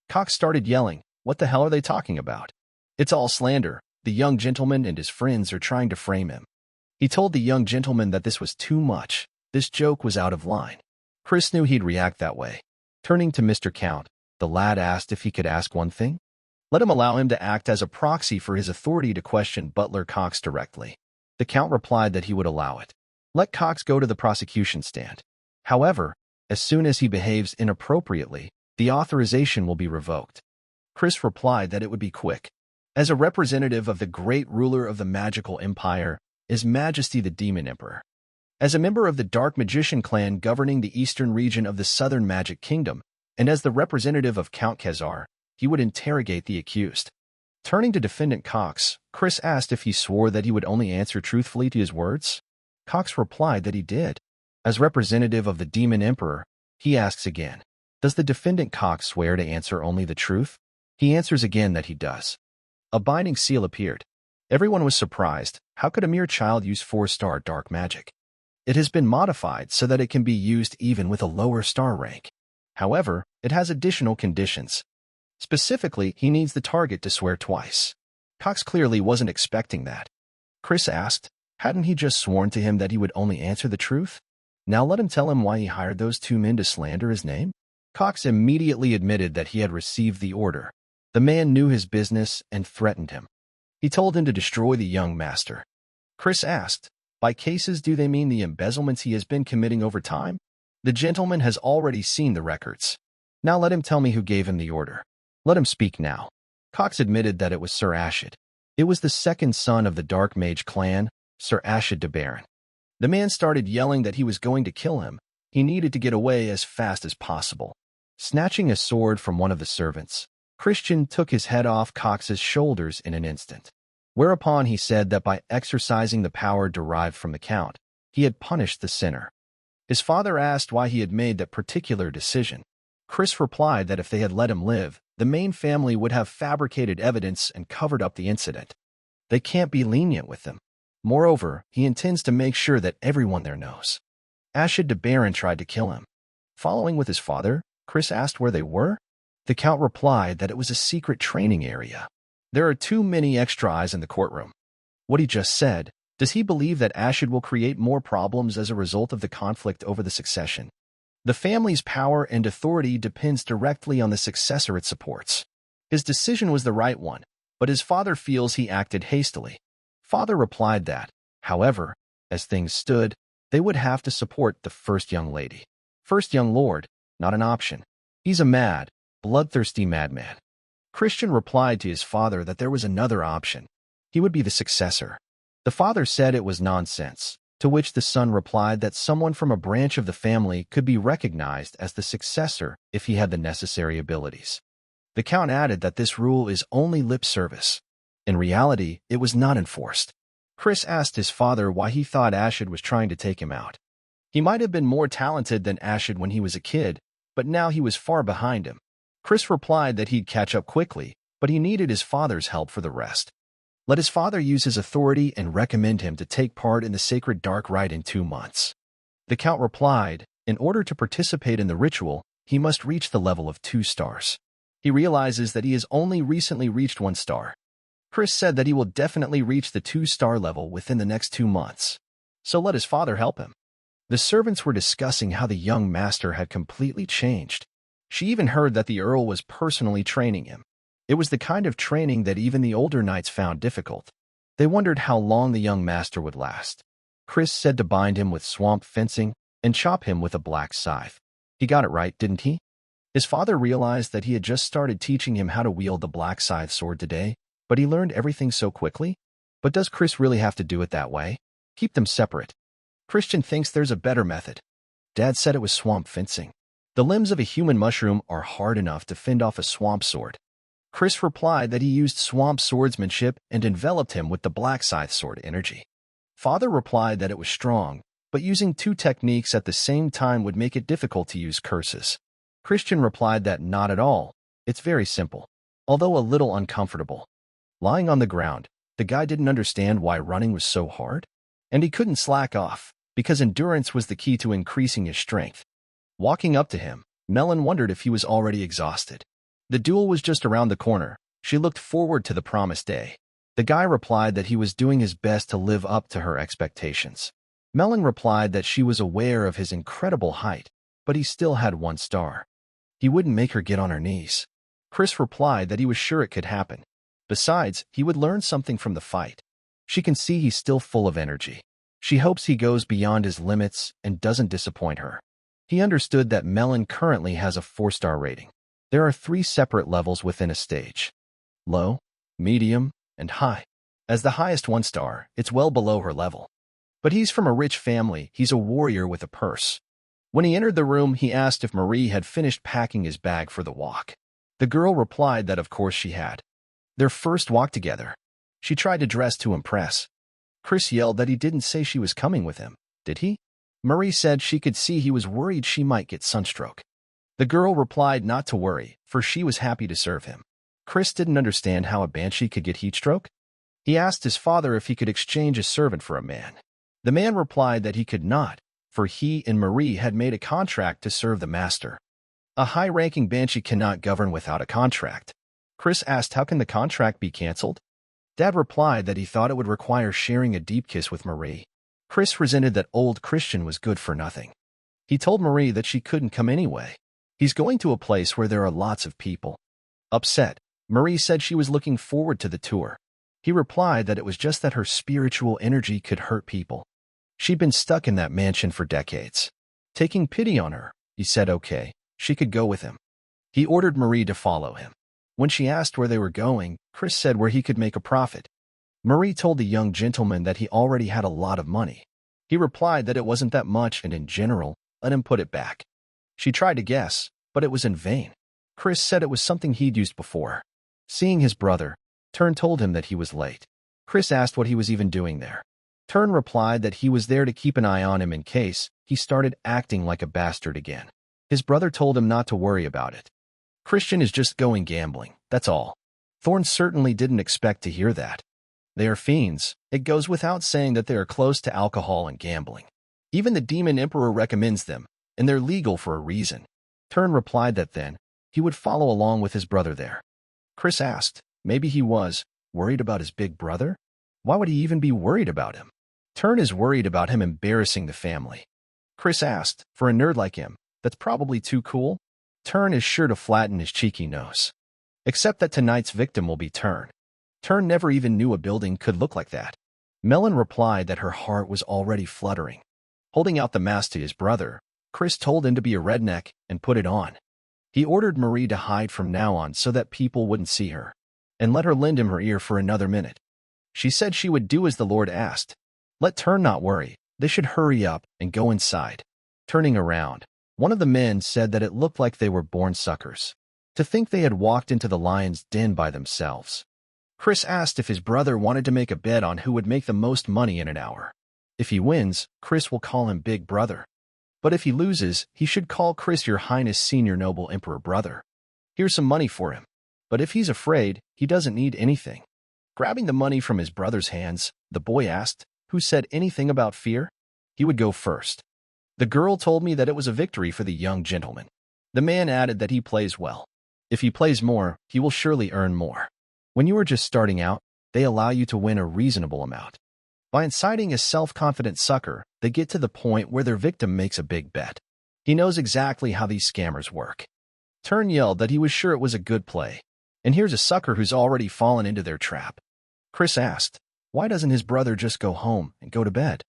Cox started yelling, "What the hell are they talking about? It's all slander. The young gentleman and his friends are trying to frame him." He told the young gentleman that this was too much. This joke was out of line. Chris knew he'd react that way. Turning to Mr. Count, the lad asked if he could ask one thing. Let him allow him to act as a proxy for his authority to question Butler Cox directly. The Count replied that he would allow it. Let Cox go to the prosecution stand. However, as soon as he behaves inappropriately, the authorization will be revoked. Chris replied that it would be quick. As a representative of the great ruler of the magical empire, His Majesty the Demon Emperor. As a member of the Dark Magician clan governing the eastern region of the Southern Magic Kingdom, and as the representative of Count Khazar, he would interrogate the accused. Turning to Defendant Cox, Chris asked if he swore that he would only answer truthfully to his words. Cox replied that he did. As representative of the Demon Emperor, he asks again, does the Defendant Cox swear to answer only the truth? He answers again that he does. A binding seal appeared. Everyone was surprised. How could a mere child use 4-star dark magic? It has been modified so that it can be used even with a lower star rank. However, it has additional conditions. Specifically, he needs the target to swear twice. Cox clearly wasn't expecting that. Chris asked, hadn't he just sworn to him that he would only answer the truth? Now let him tell him why he hired those two men to slander his name? Cox immediately admitted that he had received the order. The man knew his business and threatened him. He told him to destroy the young master. Chris asked, by cases do they mean the embezzlements he has been committing over time? The gentleman has already seen the records. Now let him tell me who gave him the order. Let him speak now. Cox admitted that it was Sir Ashid. It was the second son of the Dark Mage clan, Sir Ashid de Baron. The man started yelling that he was going to kill him. He needed to get away as fast as possible. Snatching a sword from one of the servants, Christian took his head off Cox's shoulders in an instant. Whereupon he said that by exercising the power derived from the Count, he had punished the sinner. His father asked why he had made that particular decision. Chris replied that if they had let him live, the main family would have fabricated evidence and covered up the incident. They can't be lenient with them. Moreover, he intends to make sure that everyone there knows. Ashid de Baron tried to kill him. Following with his father, Chris asked where they were. The Count replied that it was a secret training area. There are too many extra eyes in the courtroom. What he just said, does he believe that Ashid will create more problems as a result of the conflict over the succession? The family's power and authority depends directly on the successor it supports. His decision was the right one, but his father feels he acted hastily. Father replied that, however, as things stood, they would have to support the first young lady. First young lord, not an option. He's a mad, bloodthirsty madman. Christian replied to his father that there was another option. He would be the successor. The father said it was nonsense, to which the son replied that someone from a branch of the family could be recognized as the successor if he had the necessary abilities. The Count added that this rule is only lip service. In reality, it was not enforced. Chris asked his father why he thought Ashid was trying to take him out. He might have been more talented than Ashid when he was a kid, but now he was far behind him. Chris replied that he'd catch up quickly, but he needed his father's help for the rest. Let his father use his authority and recommend him to take part in the sacred dark rite in 2 months. The Count replied, in order to participate in the ritual, he must reach the level of 2 stars. He realizes that he has only recently reached 1 star. Chris said that he will definitely reach the 2-star level within the next 2 months. So let his father help him. The servants were discussing how the young master had completely changed. She even heard that the Earl was personally training him. It was the kind of training that even the older knights found difficult. They wondered how long the young master would last. Chris said to bind him with swamp fencing and chop him with a black scythe. He got it right, didn't he? His father realized that he had just started teaching him how to wield the black scythe sword today, but he learned everything so quickly. But does Chris really have to do it that way? Keep them separate. Christian thinks there's a better method. Dad said it was swamp fencing. The limbs of a human mushroom are hard enough to fend off a swamp sword. Chris replied that he used swamp swordsmanship and enveloped him with the black scythe sword energy. Father replied that it was strong, but using 2 techniques at the same time would make it difficult to use curses. Christian replied that not at all. It's very simple, although a little uncomfortable. Lying on the ground, the guy didn't understand why running was so hard, and he couldn't slack off, because endurance was the key to increasing his strength. Walking up to him, Melon wondered if he was already exhausted. The duel was just around the corner. She looked forward to the promised day. The guy replied that he was doing his best to live up to her expectations. Melon replied that she was aware of his incredible height, but he still had 1 star. He wouldn't make her get on her knees. Chris replied that he was sure it could happen. Besides, he would learn something from the fight. She can see he's still full of energy. She hopes he goes beyond his limits and doesn't disappoint her. He understood that Melon currently has a 4-star rating. There are 3 separate levels within a stage: low, medium, and high. As the highest 1 star, it's well below her level. But he's from a rich family. He's a warrior with a purse. When he entered the room, he asked if Marie had finished packing his bag for the walk. The girl replied that of course she had. Their first walk together. She tried to dress to impress. Chris yelled that he didn't say she was coming with him, did he? Marie said she could see he was worried she might get sunstroke. The girl replied not to worry, for she was happy to serve him. Chris didn't understand how a banshee could get heatstroke. He asked his father if he could exchange a servant for a man. The man replied that he could not, for he and Marie had made a contract to serve the master. A high-ranking banshee cannot govern without a contract. Chris asked how can the contract be cancelled? Dad replied that he thought it would require sharing a deep kiss with Marie. Chris resented that old Christian was good for nothing. He told Marie that she couldn't come anyway. He's going to a place where there are lots of people. Upset, Marie said she was looking forward to the tour. He replied that it was just that her spiritual energy could hurt people. She'd been stuck in that mansion for decades. Taking pity on her, he said okay, she could go with him. He ordered Marie to follow him. When she asked where they were going, Chris said where he could make a profit. Marie told the young gentleman that he already had a lot of money. He replied that it wasn't that much and in general, let him put it back. She tried to guess, but it was in vain. Chris said it was something he'd used before. Seeing his brother, Tern told him that he was late. Chris asked what he was even doing there. Tern replied that he was there to keep an eye on him in case he started acting like a bastard again. His brother told him not to worry about it. Christian is just going gambling, that's all. Thorn certainly didn't expect to hear that. They are fiends. It goes without saying that they are close to alcohol and gambling. Even the Demon Emperor recommends them, and they're legal for a reason. Tern replied that then, he would follow along with his brother there. Chris asked, maybe he was worried about his big brother? Why would he even be worried about him? Tern is worried about him embarrassing the family. Chris asked, for a nerd like him, that's probably too cool? Tern is sure to flatten his cheeky nose. Except that tonight's victim will be Tern. Tern never even knew a building could look like that. Melon replied that her heart was already fluttering. Holding out the mask to his brother, Chris told him to be a redneck and put it on. He ordered Marie to hide from now on so that people wouldn't see her, and let her lend him her ear for another minute. She said she would do as the Lord asked. Let Tern not worry, they should hurry up and go inside. Turning around, one of the men said that it looked like they were born suckers. To think they had walked into the lion's den by themselves. Chris asked if his brother wanted to make a bet on who would make the most money in an hour. If he wins, Chris will call him Big Brother. But if he loses, he should call Chris Your Highness Senior Noble Emperor Brother. Here's some money for him. But if he's afraid, he doesn't need anything. Grabbing the money from his brother's hands, the boy asked, who said anything about fear? He would go first. The girl told me that it was a victory for the young gentleman. The man added that he plays well. If he plays more, he will surely earn more. When you are just starting out, they allow you to win a reasonable amount. By inciting a self-confident sucker, they get to the point where their victim makes a big bet. He knows exactly how these scammers work. Turn yelled that he was sure it was a good play. And here's a sucker who's already fallen into their trap. Chris asked, why doesn't his brother just go home and go to bed?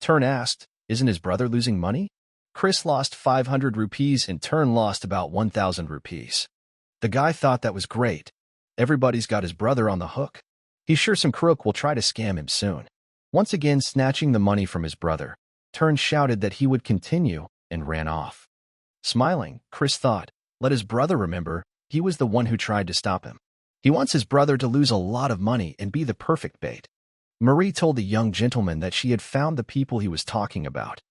Turn asked, isn't his brother losing money? Chris lost 500 rupees and Turn lost about 1,000 rupees. The guy thought that was great. Everybody's got his brother on the hook. He's sure some crook will try to scam him soon. Once again snatching the money from his brother, Turn shouted that he would continue and ran off. Smiling, Chris thought, let his brother remember, he was the one who tried to stop him. He wants his brother to lose a lot of money and be the perfect bait. Marie told the young gentleman that she had found the people he was talking about.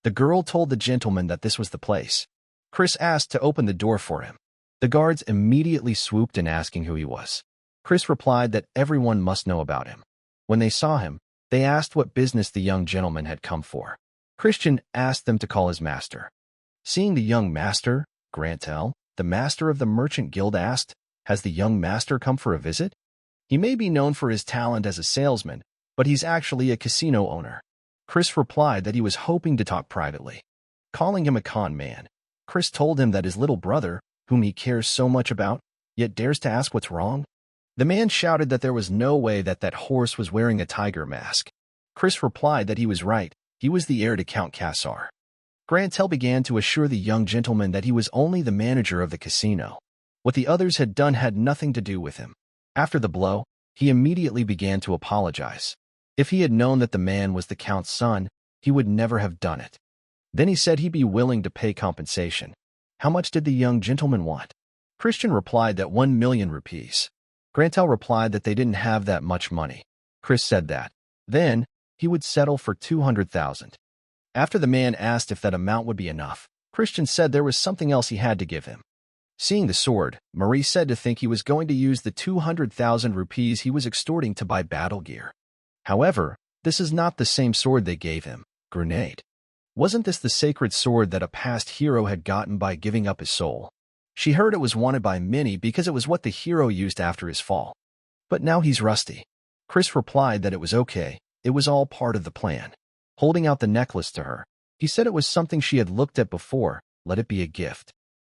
The girl told the gentleman that this was the place. Chris asked to open the door for him. The guards immediately swooped in asking who he was. Chris replied that everyone must know about him. When they saw him, they asked what business the young gentleman had come for. Christian asked them to call his master. Seeing the young master, Grantel, the master of the merchant guild, asked, has the young master come for a visit? He may be known for his talent as a salesman, but he's actually a casino owner. Chris replied that he was hoping to talk privately. Calling him a con man, Chris told him that his little brother, whom he cares so much about, yet dares to ask what's wrong. The man shouted that there was no way that that horse was wearing a tiger mask. Chris replied that he was right. He was the heir to Count Cassar. Grantel began to assure the young gentleman that he was only the manager of the casino. What the others had done had nothing to do with him. After the blow, he immediately began to apologize. If he had known that the man was the Count's son, he would never have done it. Then he said he'd be willing to pay compensation. How much did the young gentleman want? Christian replied that 1 million rupees. Grantel replied that they didn't have that much money. Chris said that. Then, he would settle for 200,000. After the man asked if that amount would be enough, Christian said there was something else he had to give him. Seeing the sword, Marie said to think he was going to use the 200,000 rupees he was extorting to buy battle gear. However, this is not the same sword they gave him, Grenade. Wasn't this the sacred sword that a past hero had gotten by giving up his soul? She heard it was wanted by many because it was what the hero used after his fall. But now he's rusty. Chris replied that it was okay, it was all part of the plan. Holding out the necklace to her, he said it was something she had looked at before, let it be a gift.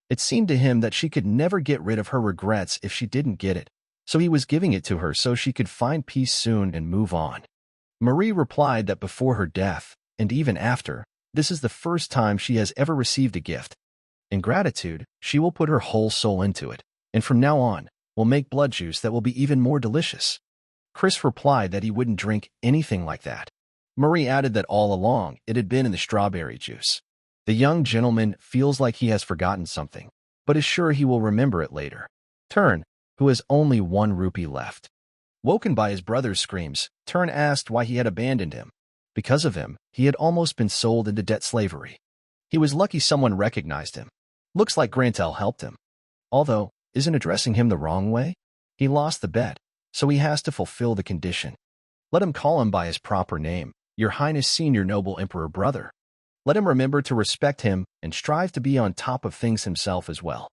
It seemed to him that she could never get rid of her regrets if she didn't get it, so he was giving it to her so she could find peace soon and move on. Marie replied that before her death, and even after, this is the first time she has ever received a gift. In gratitude, she will put her whole soul into it, and from now on, will make blood juice that will be even more delicious. Chris replied that he wouldn't drink anything like that. Marie added that all along it had been in the strawberry juice. The young gentleman feels like he has forgotten something, but is sure he will remember it later. Turn, who has only 1 rupee left. Woken by his brother's screams, Turn asked why he had abandoned him. Because of him, he had almost been sold into debt slavery. He was lucky someone recognized him. Looks like Grantel helped him. Although, isn't addressing him the wrong way? He lost the bet, so he has to fulfill the condition. Let him call him by his proper name, Your Highness Senior Noble Emperor Brother. Let him remember to respect him and strive to be on top of things himself as well.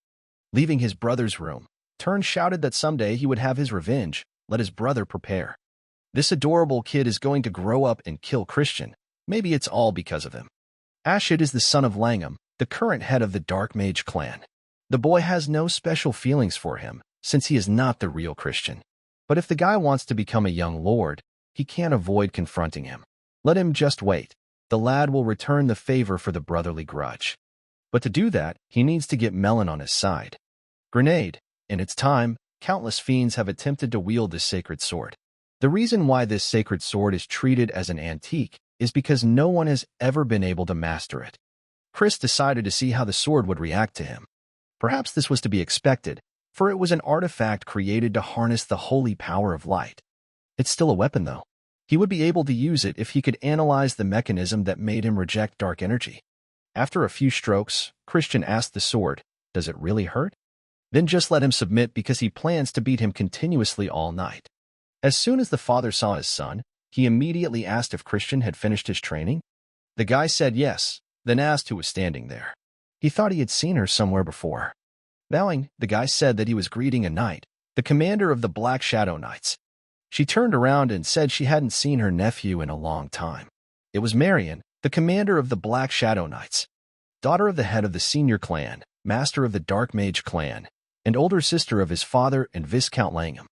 Leaving his brother's room, Turn shouted that someday he would have his revenge. Let his brother prepare. This adorable kid is going to grow up and kill Christian. Maybe it's all because of him. Ashid is the son of Langham, the current head of the Dark Mage clan. The boy has no special feelings for him, since he is not the real Christian. But if the guy wants to become a young lord, he can't avoid confronting him. Let him just wait. The lad will return the favor for the brotherly grudge. But to do that, he needs to get Melon on his side. Grenade. In its time, countless fiends have attempted to wield this sacred sword. The reason why this sacred sword is treated as an antique is because no one has ever been able to master it. Chris decided to see how the sword would react to him. Perhaps this was to be expected, for it was an artifact created to harness the holy power of light. It's still a weapon, though. He would be able to use it if he could analyze the mechanism that made him reject dark energy. After a few strokes, Christian asked the sword, does it really hurt? Then just let him submit because he plans to beat him continuously all night. As soon as the father saw his son, he immediately asked if Christian had finished his training. The guy said yes, then asked who was standing there. He thought he had seen her somewhere before. Bowing, the guy said that he was greeting a knight, the commander of the Black Shadow Knights. She turned around and said she hadn't seen her nephew in a long time. It was Marion, the commander of the Black Shadow Knights, daughter of the head of the senior clan, master of the Dark Mage clan, and older sister of his father and Viscount Langham.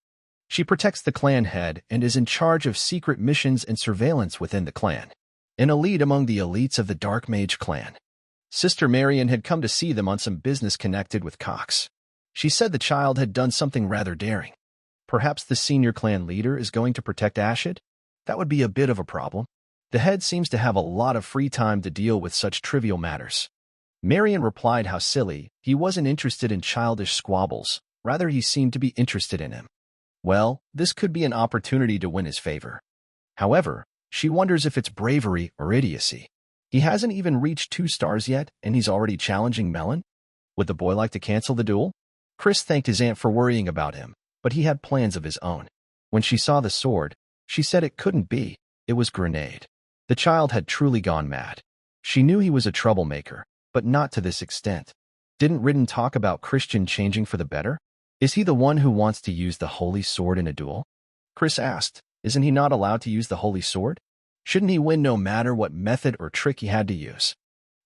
She protects the clan head and is in charge of secret missions and surveillance within the clan, an elite among the elites of the Dark Mage clan. Sister Marion had come to see them on some business connected with Cox. She said the child had done something rather daring. Perhaps the senior clan leader is going to protect Ashid? That would be a bit of a problem. The head seems to have a lot of free time to deal with such trivial matters. Marion replied how silly, he wasn't interested in childish squabbles, rather he seemed to be interested in him. Well, this could be an opportunity to win his favor. However, she wonders if it's bravery or idiocy. He hasn't even reached 2 stars yet, and he's already challenging Melon? Would the boy like to cancel the duel? Chris thanked his aunt for worrying about him, but he had plans of his own. When she saw the sword, she said it couldn't be. It was Grenade. The child had truly gone mad. She knew he was a troublemaker, but not to this extent. Didn't Ridden talk about Christian changing for the better? Is he the one who wants to use the holy sword in a duel? Chris asked, isn't he not allowed to use the holy sword? Shouldn't he win no matter what method or trick he had to use?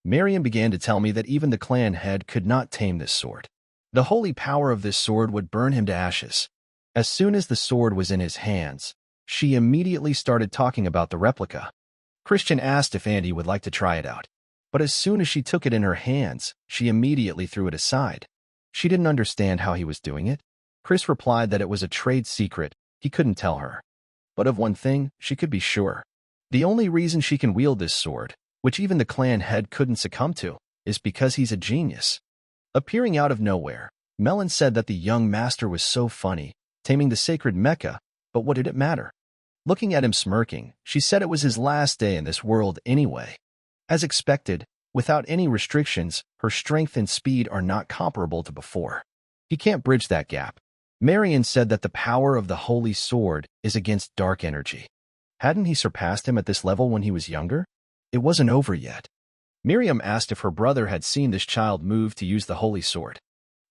Marion began to tell me that even the clan head could not tame this sword. The holy power of this sword would burn him to ashes. As soon as the sword was in his hands, she immediately started talking about the replica. Christian asked if Andy would like to try it out. But as soon as she took it in her hands, she immediately threw it aside. She didn't understand how he was doing it. Chris replied that it was a trade secret, he couldn't tell her. But of one thing, she could be sure. The only reason she can wield this sword, which even the clan head couldn't succumb to, is because he's a genius. Appearing out of nowhere, Melon said that the young master was so funny, taming the sacred mecha, but what did it matter? Looking at him smirking, she said it was his last day in this world anyway. As expected, without any restrictions, her strength and speed are not comparable to before. He can't bridge that gap. Marion said that the power of the holy sword is against dark energy. Hadn't he surpassed him at this level when he was younger? It wasn't over yet. Miriam asked if her brother had seen this child move to use the holy sword.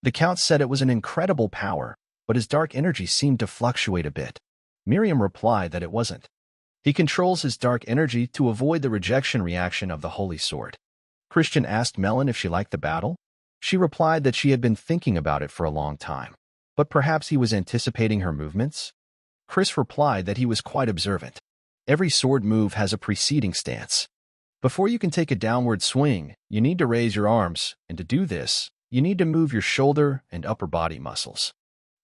The count said it was an incredible power, but his dark energy seemed to fluctuate a bit. Miriam replied that it wasn't. He controls his dark energy to avoid the rejection reaction of the holy sword. Christian asked Melon if she liked the battle. She replied that she had been thinking about it for a long time, but perhaps he was anticipating her movements. Chris replied that he was quite observant. Every sword move has a preceding stance. Before you can take a downward swing, you need to raise your arms, and to do this, you need to move your shoulder and upper body muscles.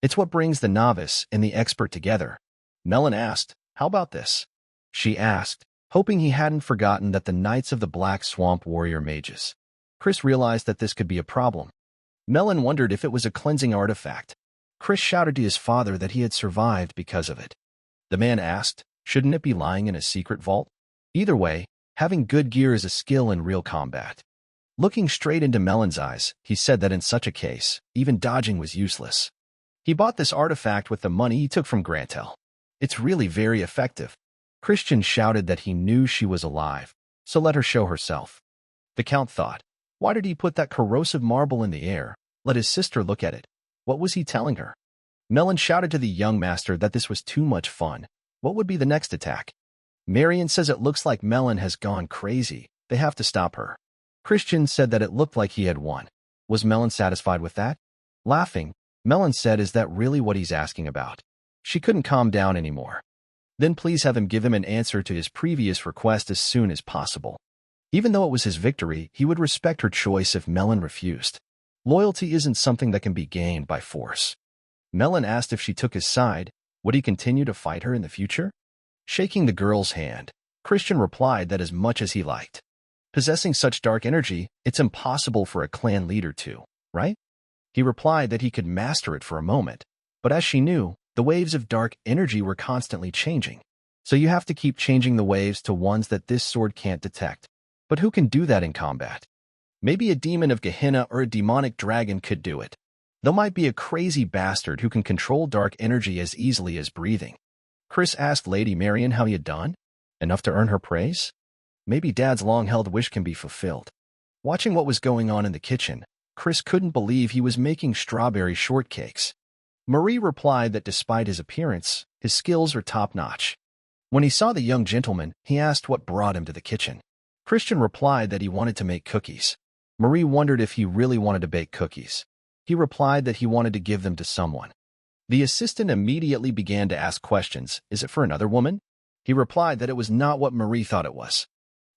It's what brings the novice and the expert together. Melon asked, how about this? She asked, hoping he hadn't forgotten that the Knights of the Black Swamp Warrior mages. Chris realized that this could be a problem. Melon wondered if it was a cleansing artifact. Chris shouted to his father that he had survived because of it. The man asked, shouldn't it be lying in a secret vault? Either way, having good gear is a skill in real combat. Looking straight into Melon's eyes, he said that in such a case, even dodging was useless. He bought this artifact with the money he took from Grantel. It's really very effective. Christian shouted that he knew she was alive, so let her show herself. The Count thought, why did he put that corrosive marble in the air? Let his sister look at it. What was he telling her? Melon shouted to the young master that this was too much fun. What would be the next attack? Marion says it looks like Melon has gone crazy. They have to stop her. Christian said that it looked like he had won. Was Melon satisfied with that? Laughing, Melon said, is that really what he's asking about? She couldn't calm down anymore. Then please have him give him an answer to his previous request as soon as possible. Even though it was his victory, he would respect her choice if Melon refused. Loyalty isn't something that can be gained by force. Melon asked if she took his side, would he continue to fight her in the future? Shaking the girl's hand, Christian replied that as much as he liked. Possessing such dark energy, it's impossible for a clan leader to, right? He replied that he could master it for a moment, but as she knew, the waves of dark energy were constantly changing. So you have to keep changing the waves to ones that this sword can't detect. But who can do that in combat? Maybe a demon of Gehenna or a demonic dragon could do it. There might be a crazy bastard who can control dark energy as easily as breathing. Chris asked Lady Marion how he had done. Enough to earn her praise? Maybe Dad's long-held wish can be fulfilled. Watching what was going on in the kitchen, Chris couldn't believe he was making strawberry shortcakes. Marie replied that despite his appearance, his skills are top-notch. When he saw the young gentleman, he asked what brought him to the kitchen. Christian replied that he wanted to make cookies. Marie wondered if he really wanted to bake cookies. He replied that he wanted to give them to someone. The assistant immediately began to ask questions. Is it for another woman? He replied that it was not what Marie thought it was.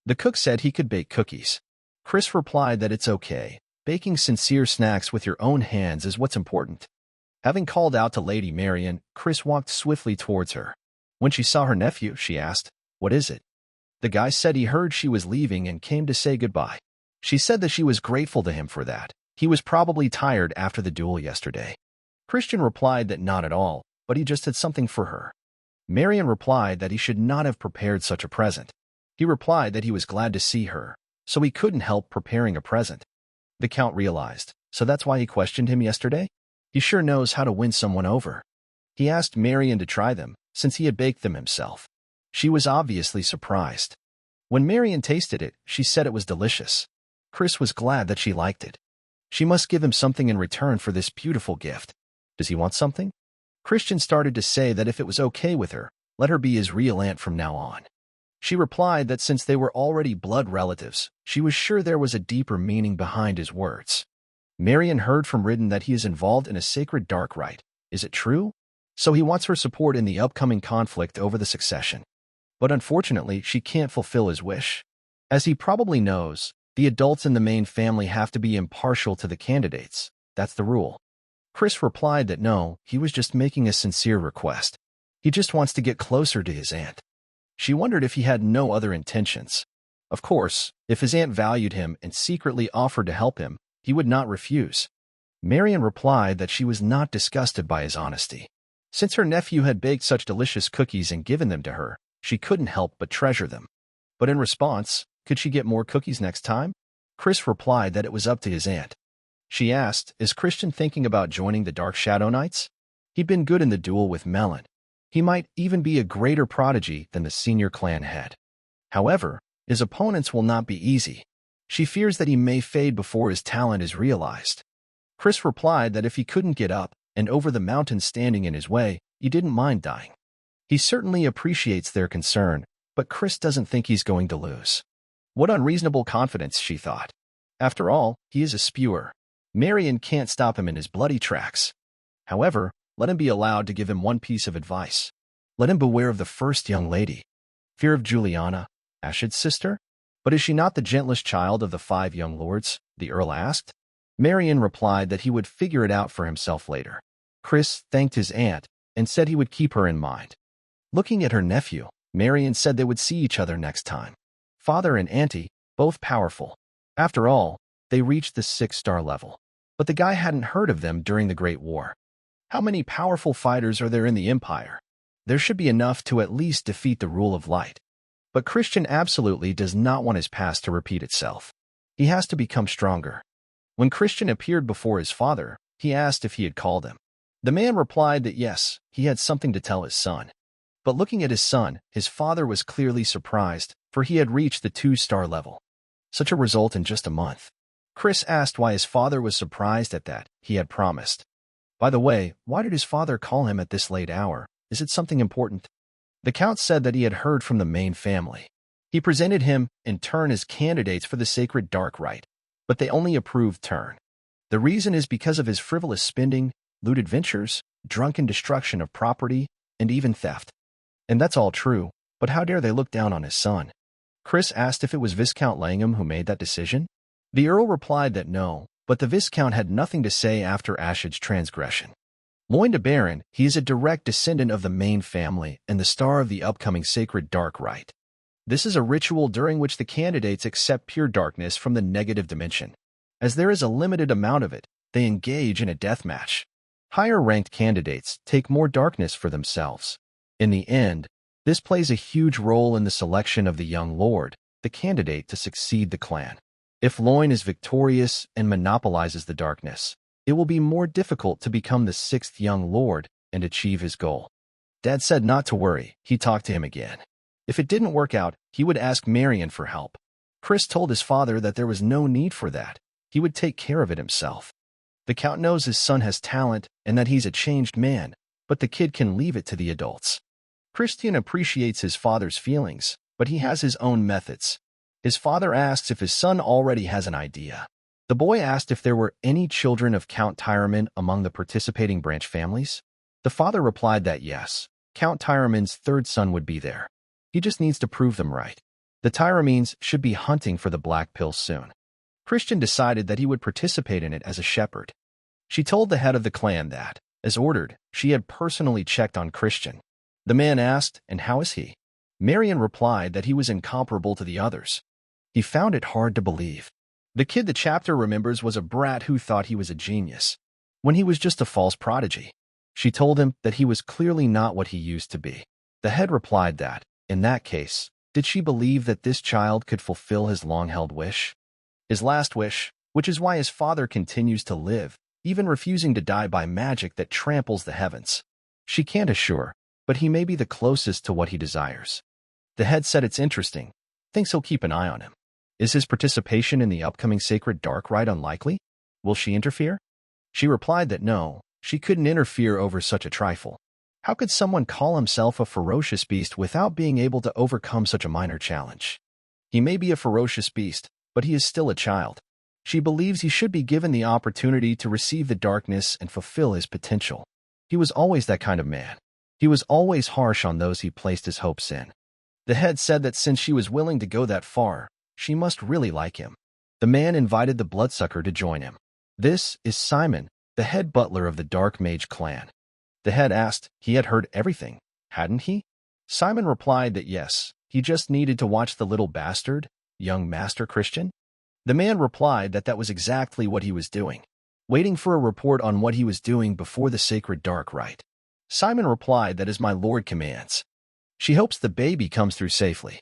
The cook said he could bake cookies. Chris replied that it's okay. Baking sincere snacks with your own hands is what's important. Having called out to Lady Marian, Chris walked swiftly towards her. When she saw her nephew, she asked, "What is it?" The guy said he heard she was leaving and came to say goodbye. She said that she was grateful to him for that. He was probably tired after the duel yesterday. Christian replied that not at all, but he just had something for her. Marian replied that he should not have prepared such a present. He replied that he was glad to see her, so he couldn't help preparing a present. The Count realized, so that's why he questioned him yesterday? He sure knows how to win someone over. He asked Marian to try them, since he had baked them himself. She was obviously surprised. When Marian tasted it, she said it was delicious. Chris was glad that she liked it. She must give him something in return for this beautiful gift. Does he want something? Christian started to say that if it was okay with her, let her be his real aunt from now on. She replied that since they were already blood relatives, she was sure there was a deeper meaning behind his words. Marian heard from Ridden that he is involved in a sacred dark rite. Is it true? So he wants her support in the upcoming conflict over the succession. But unfortunately, she can't fulfill his wish. As he probably knows, the adults in the main family have to be impartial to the candidates. That's the rule. Chris replied that no, he was just making a sincere request. He just wants to get closer to his aunt. She wondered if he had no other intentions. Of course, if his aunt valued him and secretly offered to help him, he would not refuse. Marian replied that she was not disgusted by his honesty. Since her nephew had baked such delicious cookies and given them to her, she couldn't help but treasure them. But in response, could she get more cookies next time? Chris replied that it was up to his aunt. She asked, is Christian thinking about joining the Dark Shadow Knights? He'd been good in the duel with Melon. He might even be a greater prodigy than the senior clan head. However, his opponents will not be easy. She fears that he may fade before his talent is realized. Chris replied that if he couldn't get up and over the mountain standing in his way, he didn't mind dying. He certainly appreciates their concern, but Chris doesn't think he's going to lose. What unreasonable confidence, she thought. After all, he is a spewer. Marian can't stop him in his bloody tracks. However, let him be allowed to give him one piece of advice. Let him beware of the first young lady. Fear of Juliana, Ashid's sister? But is she not the gentlest child of the 5 young lords? The Earl asked. Marian replied that he would figure it out for himself later. Chris thanked his aunt and said he would keep her in mind. Looking at her nephew, Marian said they would see each other next time. Father and auntie, both powerful. After all, they reached the 6-star level. But the guy hadn't heard of them during the Great War. How many powerful fighters are there in the Empire? There should be enough to at least defeat the Rule of Light. But Christian absolutely does not want his past to repeat itself. He has to become stronger. When Christian appeared before his father, he asked if he had called him. The man replied that yes, he had something to tell his son. But looking at his son, his father was clearly surprised, for he had reached the 2-star level. Such a result in just a month. Chris asked why his father was surprised at that. He had promised. By the way, why did his father call him at this late hour? Is it something important? The Count said that he had heard from the main family. He presented him, in turn, as candidates for the sacred dark rite, but they only approved Turn. The reason is because of his frivolous spending, lewd adventures, drunken destruction of property, and even theft. And that's all true, but how dare they look down on his son? Chris asked if it was Viscount Langham who made that decision. The Earl replied that no, but the Viscount had nothing to say after Ashid's transgression. Loin de Baron, he is a direct descendant of the main family and the star of the upcoming sacred dark rite. This is a ritual during which the candidates accept pure darkness from the negative dimension. As there is a limited amount of it, they engage in a death match. Higher-ranked candidates take more darkness for themselves. In the end, this plays a huge role in the selection of the young lord, the candidate to succeed the clan. If Loin is victorious and monopolizes the darkness, it will be more difficult to become the 6th young lord and achieve his goal. Dad said not to worry. He talked to him again. If it didn't work out, he would ask Marian for help. Chris told his father that there was no need for that. he would take care of it himself. The Count knows his son has talent and that he's a changed man, but the kid can leave it to the adults. Christian appreciates his father's feelings, but he has his own methods. His father asks if his son already has an idea. The boy asked if there were any children of Count Tyraman among the participating branch families. The father replied that yes, Count Tyraman's third son would be there. He just needs to prove them right. The Tyramines should be hunting for the black pill soon. Christian decided that he would participate in it as a shepherd. She told the head of the clan that, as ordered, she had personally checked on Christian. The man asked, "And how is he?" Marion replied that he was incomparable to the others. He found it hard to believe. The kid the chapter remembers was a brat who thought he was a genius, when he was just a false prodigy. She told him that he was clearly not what he used to be. The head replied that, in that case, did she believe that this child could fulfill his long-held wish? His last wish, which is why his father continues to live, even refusing to die by magic that tramples the heavens. She can't assure, but he may be the closest to what he desires. The head said it's interesting, thinks he'll keep an eye on him. Is his participation in the upcoming sacred dark rite unlikely? Will she interfere? She replied that no, she couldn't interfere over such a trifle. How could someone call himself a ferocious beast without being able to overcome such a minor challenge? He may be a ferocious beast, but he is still a child. She believes he should be given the opportunity to receive the darkness and fulfill his potential. He was always that kind of man. He was always harsh on those he placed his hopes in. The head said that since she was willing to go that far, she must really like him. The man invited the bloodsucker to join him. This is Simon, the head butler of the Dark Mage clan. The head asked, he had heard everything, hadn't he? Simon replied that yes, he just needed to watch the little bastard, young Master Christian. The man replied that that was exactly what he was doing, waiting for a report on what he was doing before the sacred dark rite. Simon replied that as my lord commands. She hopes the baby comes through safely.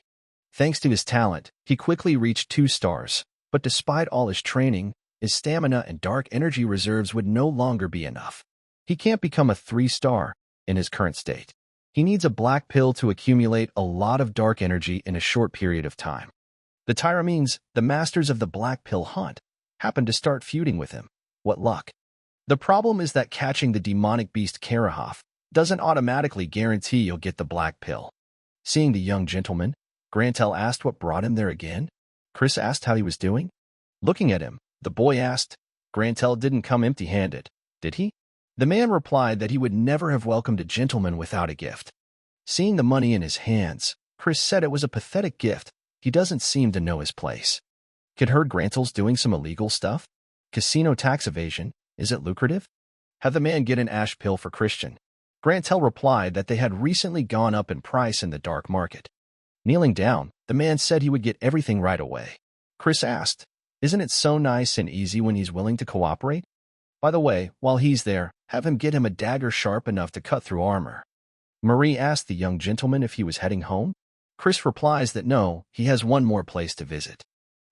Thanks to his talent, he quickly reached 2 stars, but despite all his training, his stamina and dark energy reserves would no longer be enough. He can't become a 3-star in his current state. He needs a black pill to accumulate a lot of dark energy in a short period of time. The Tyramines, the masters of the black pill hunt, happen to start feuding with him. What luck. The problem is that catching the demonic beast Karahoff doesn't automatically guarantee you'll get the black pill. Seeing the young gentleman, Grantel asked what brought him there again. Chris asked how he was doing. Looking at him, the boy asked, Grantel didn't come empty-handed, did he? The man replied that he would never have welcomed a gentleman without a gift. Seeing the money in his hands, Chris said it was a pathetic gift. He doesn't seem to know his place. Kid heard Grantel's doing some illegal stuff? Casino tax evasion, is it lucrative? Have the man get an ash pill for Christian. Grantel replied that they had recently gone up in price in the dark market. Kneeling down, the man said he would get everything right away. Chris asked, isn't it so nice and easy when he's willing to cooperate? By the way, while he's there, have him get him a dagger sharp enough to cut through armor. Marie asked the young gentleman if he was heading home. Chris replies that no, he has one more place to visit.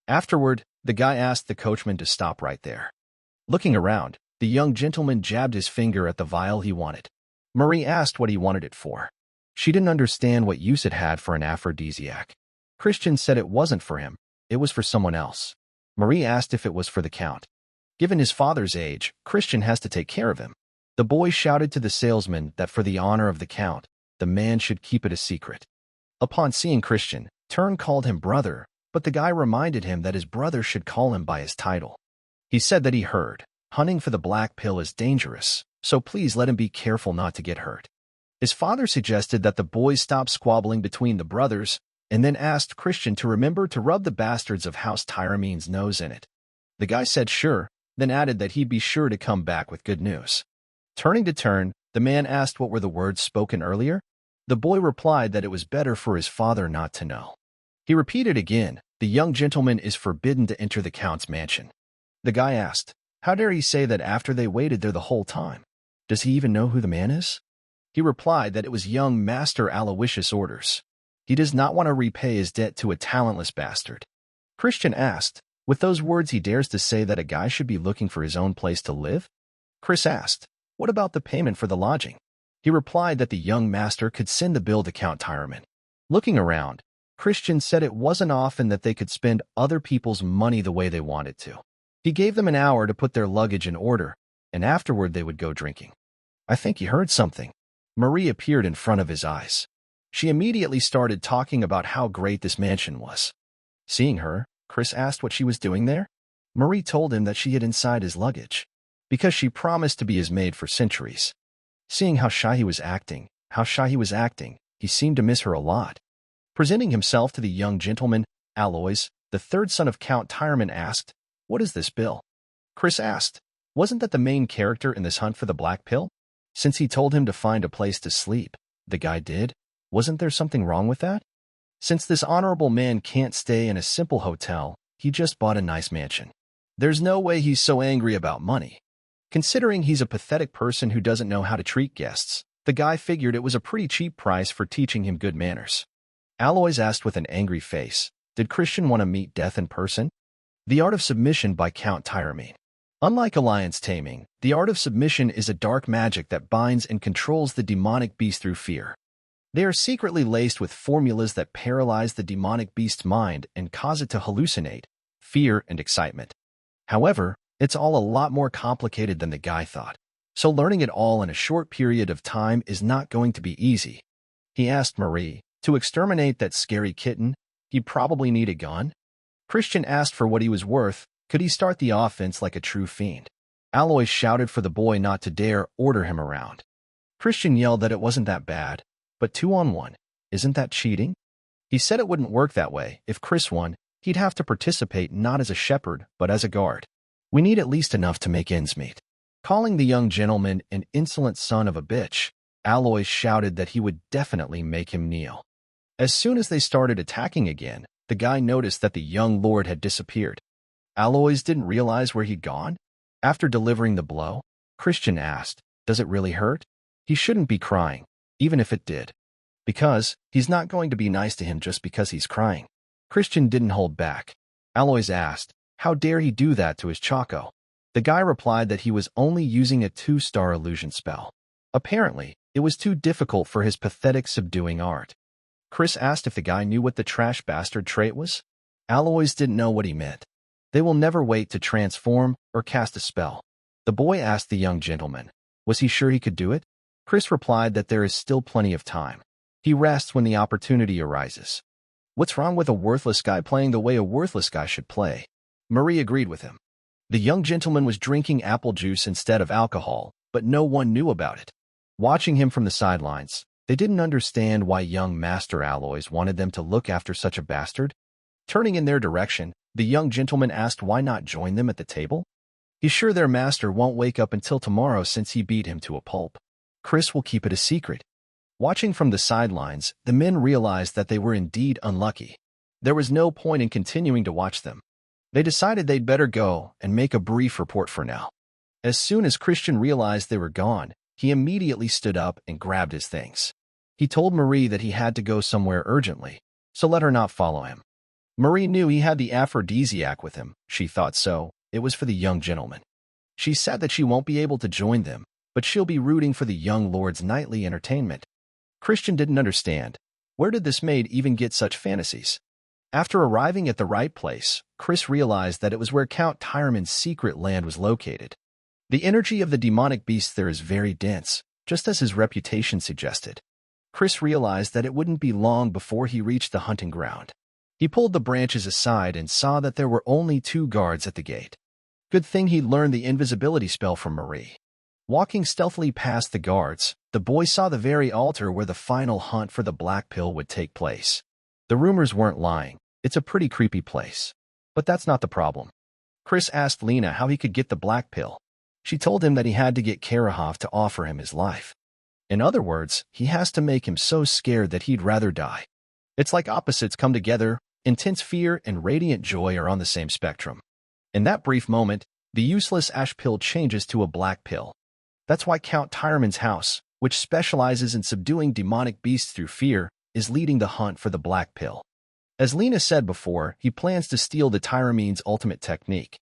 Afterward, the guy asked the coachman to stop right there. Looking around, the young gentleman jabbed his finger at the vial he wanted. Marie asked what he wanted it for. She didn't understand what use it had for an aphrodisiac. Christian said it wasn't for him, it was for someone else. Marie asked if it was for the Count. Given his father's age, Christian has to take care of him. The boy shouted to the salesman that for the honor of the Count, the man should keep it a secret. Upon seeing Christian, Turn called him brother, but the guy reminded him that his brother should call him by his title. He said that he heard, hunting for the black pill is dangerous, so please let him be careful not to get hurt. His father suggested that the boys stop squabbling between the brothers, and then asked Christian to remember to rub the bastards of House Tyramine's nose in it. The guy said sure, then added that he'd be sure to come back with good news. Turning to Turn, the man asked what were the words spoken earlier. The boy replied that it was better for his father not to know. He repeated again, the young gentleman is forbidden to enter the Count's mansion. The guy asked, how dare he say that after they waited there the whole time? Does he even know who the man is? He replied that it was young Master Aloysius' orders. He does not want to repay his debt to a talentless bastard. Christian asked, with those words he dares to say that a guy should be looking for his own place to live? Chris asked, what about the payment for the lodging? He replied that the young master could send the bill to Count Tyraman. Looking around, Christian said it wasn't often that they could spend other people's money the way they wanted to. He gave them an hour to put their luggage in order, and afterward they would go drinking. I think he heard something. Marie appeared in front of his eyes. She immediately started talking about how great this mansion was. Seeing her, Chris asked what she was doing there. Marie told him that she hid inside his luggage, because she promised to be his maid for centuries. Seeing how shy he was acting, he seemed to miss her a lot. Presenting himself to the young gentleman, Alois, the third son of Count Tyreman, asked, "What is this bill?" Chris asked, "Wasn't that the main character in this hunt for the black pill? Since he told him to find a place to sleep, the guy did. Wasn't there something wrong with that? Since this honorable man can't stay in a simple hotel, he just bought a nice mansion. There's no way he's so angry about money. Considering he's a pathetic person who doesn't know how to treat guests, the guy figured it was a pretty cheap price for teaching him good manners." Alois asked with an angry face, "Did Christian want to meet death in person?" The Art of Submission by Count Tyreman. Unlike alliance taming, the art of submission is a dark magic that binds and controls the demonic beast through fear. They are secretly laced with formulas that paralyze the demonic beast's mind and cause it to hallucinate, fear, and excitement. However, it's all a lot more complicated than the guy thought, so learning it all in a short period of time is not going to be easy. He asked Marie, to exterminate that scary kitten, he'd probably need a gun? Christian asked for what he was worth. Could he start the offense like a true fiend? Alois shouted for the boy not to dare order him around. Christian yelled that it wasn't that bad, but 2-on-1, isn't that cheating? He said it wouldn't work that way. If Chris won, he'd have to participate not as a shepherd, but as a guard. We need at least enough to make ends meet. Calling the young gentleman an insolent son of a bitch, Alois shouted that he would definitely make him kneel. As soon as they started attacking again, the guy noticed that the young lord had disappeared. Alois didn't realize where he'd gone. After delivering the blow, Christian asked, "Does it really hurt?" He shouldn't be crying, even if it did. Because he's not going to be nice to him just because he's crying. Christian didn't hold back. Alois asked, how dare he do that to his Chaco? The guy replied that he was only using a 2-star illusion spell. Apparently, it was too difficult for his pathetic subduing art. Chris asked if the guy knew what the trash bastard trait was. Alois didn't know what he meant. They will never wait to transform or cast a spell. The boy asked the young gentleman, was he sure he could do it? Chris replied that there is still plenty of time. He rests when the opportunity arises. What's wrong with a worthless guy playing the way a worthless guy should play? Marie agreed with him. The young gentleman was drinking apple juice instead of alcohol, but no one knew about it. Watching him from the sidelines, they didn't understand why young Master Alois wanted them to look after such a bastard. Turning in their direction, the young gentleman asked why not join them at the table. He's sure their master won't wake up until tomorrow since he beat him to a pulp. Chris will keep it a secret. Watching from the sidelines, the men realized that they were indeed unlucky. There was no point in continuing to watch them. They decided they'd better go and make a brief report for now. As soon as Christian realized they were gone, he immediately stood up and grabbed his things. He told Marie that he had to go somewhere urgently, so let her not follow him. Marie knew he had the aphrodisiac with him. She thought so. It was for the young gentleman. She said that she won't be able to join them, but she'll be rooting for the young lord's nightly entertainment. Christian didn't understand. Where did this maid even get such fantasies? After arriving at the right place, Chris realized that it was where Count Tyreman's secret land was located. The energy of the demonic beast there is very dense, just as his reputation suggested. Chris realized that it wouldn't be long before he reached the hunting ground. He pulled the branches aside and saw that there were only 2 guards at the gate. Good thing he'd learned the invisibility spell from Marie. Walking stealthily past the guards, the boy saw the very altar where the final hunt for the black pill would take place. The rumors weren't lying. It's a pretty creepy place. But that's not the problem. Chris asked Lena how he could get the black pill. She told him that he had to get Karahov to offer him his life. In other words, he has to make him so scared that he'd rather die. It's like opposites come together. Intense fear and radiant joy are on the same spectrum. In that brief moment, the useless ash pill changes to a black pill. That's why Count Tyreman's house, which specializes in subduing demonic beasts through fear, is leading the hunt for the black pill. As Lena said before, he plans to steal the Tyreman's ultimate technique.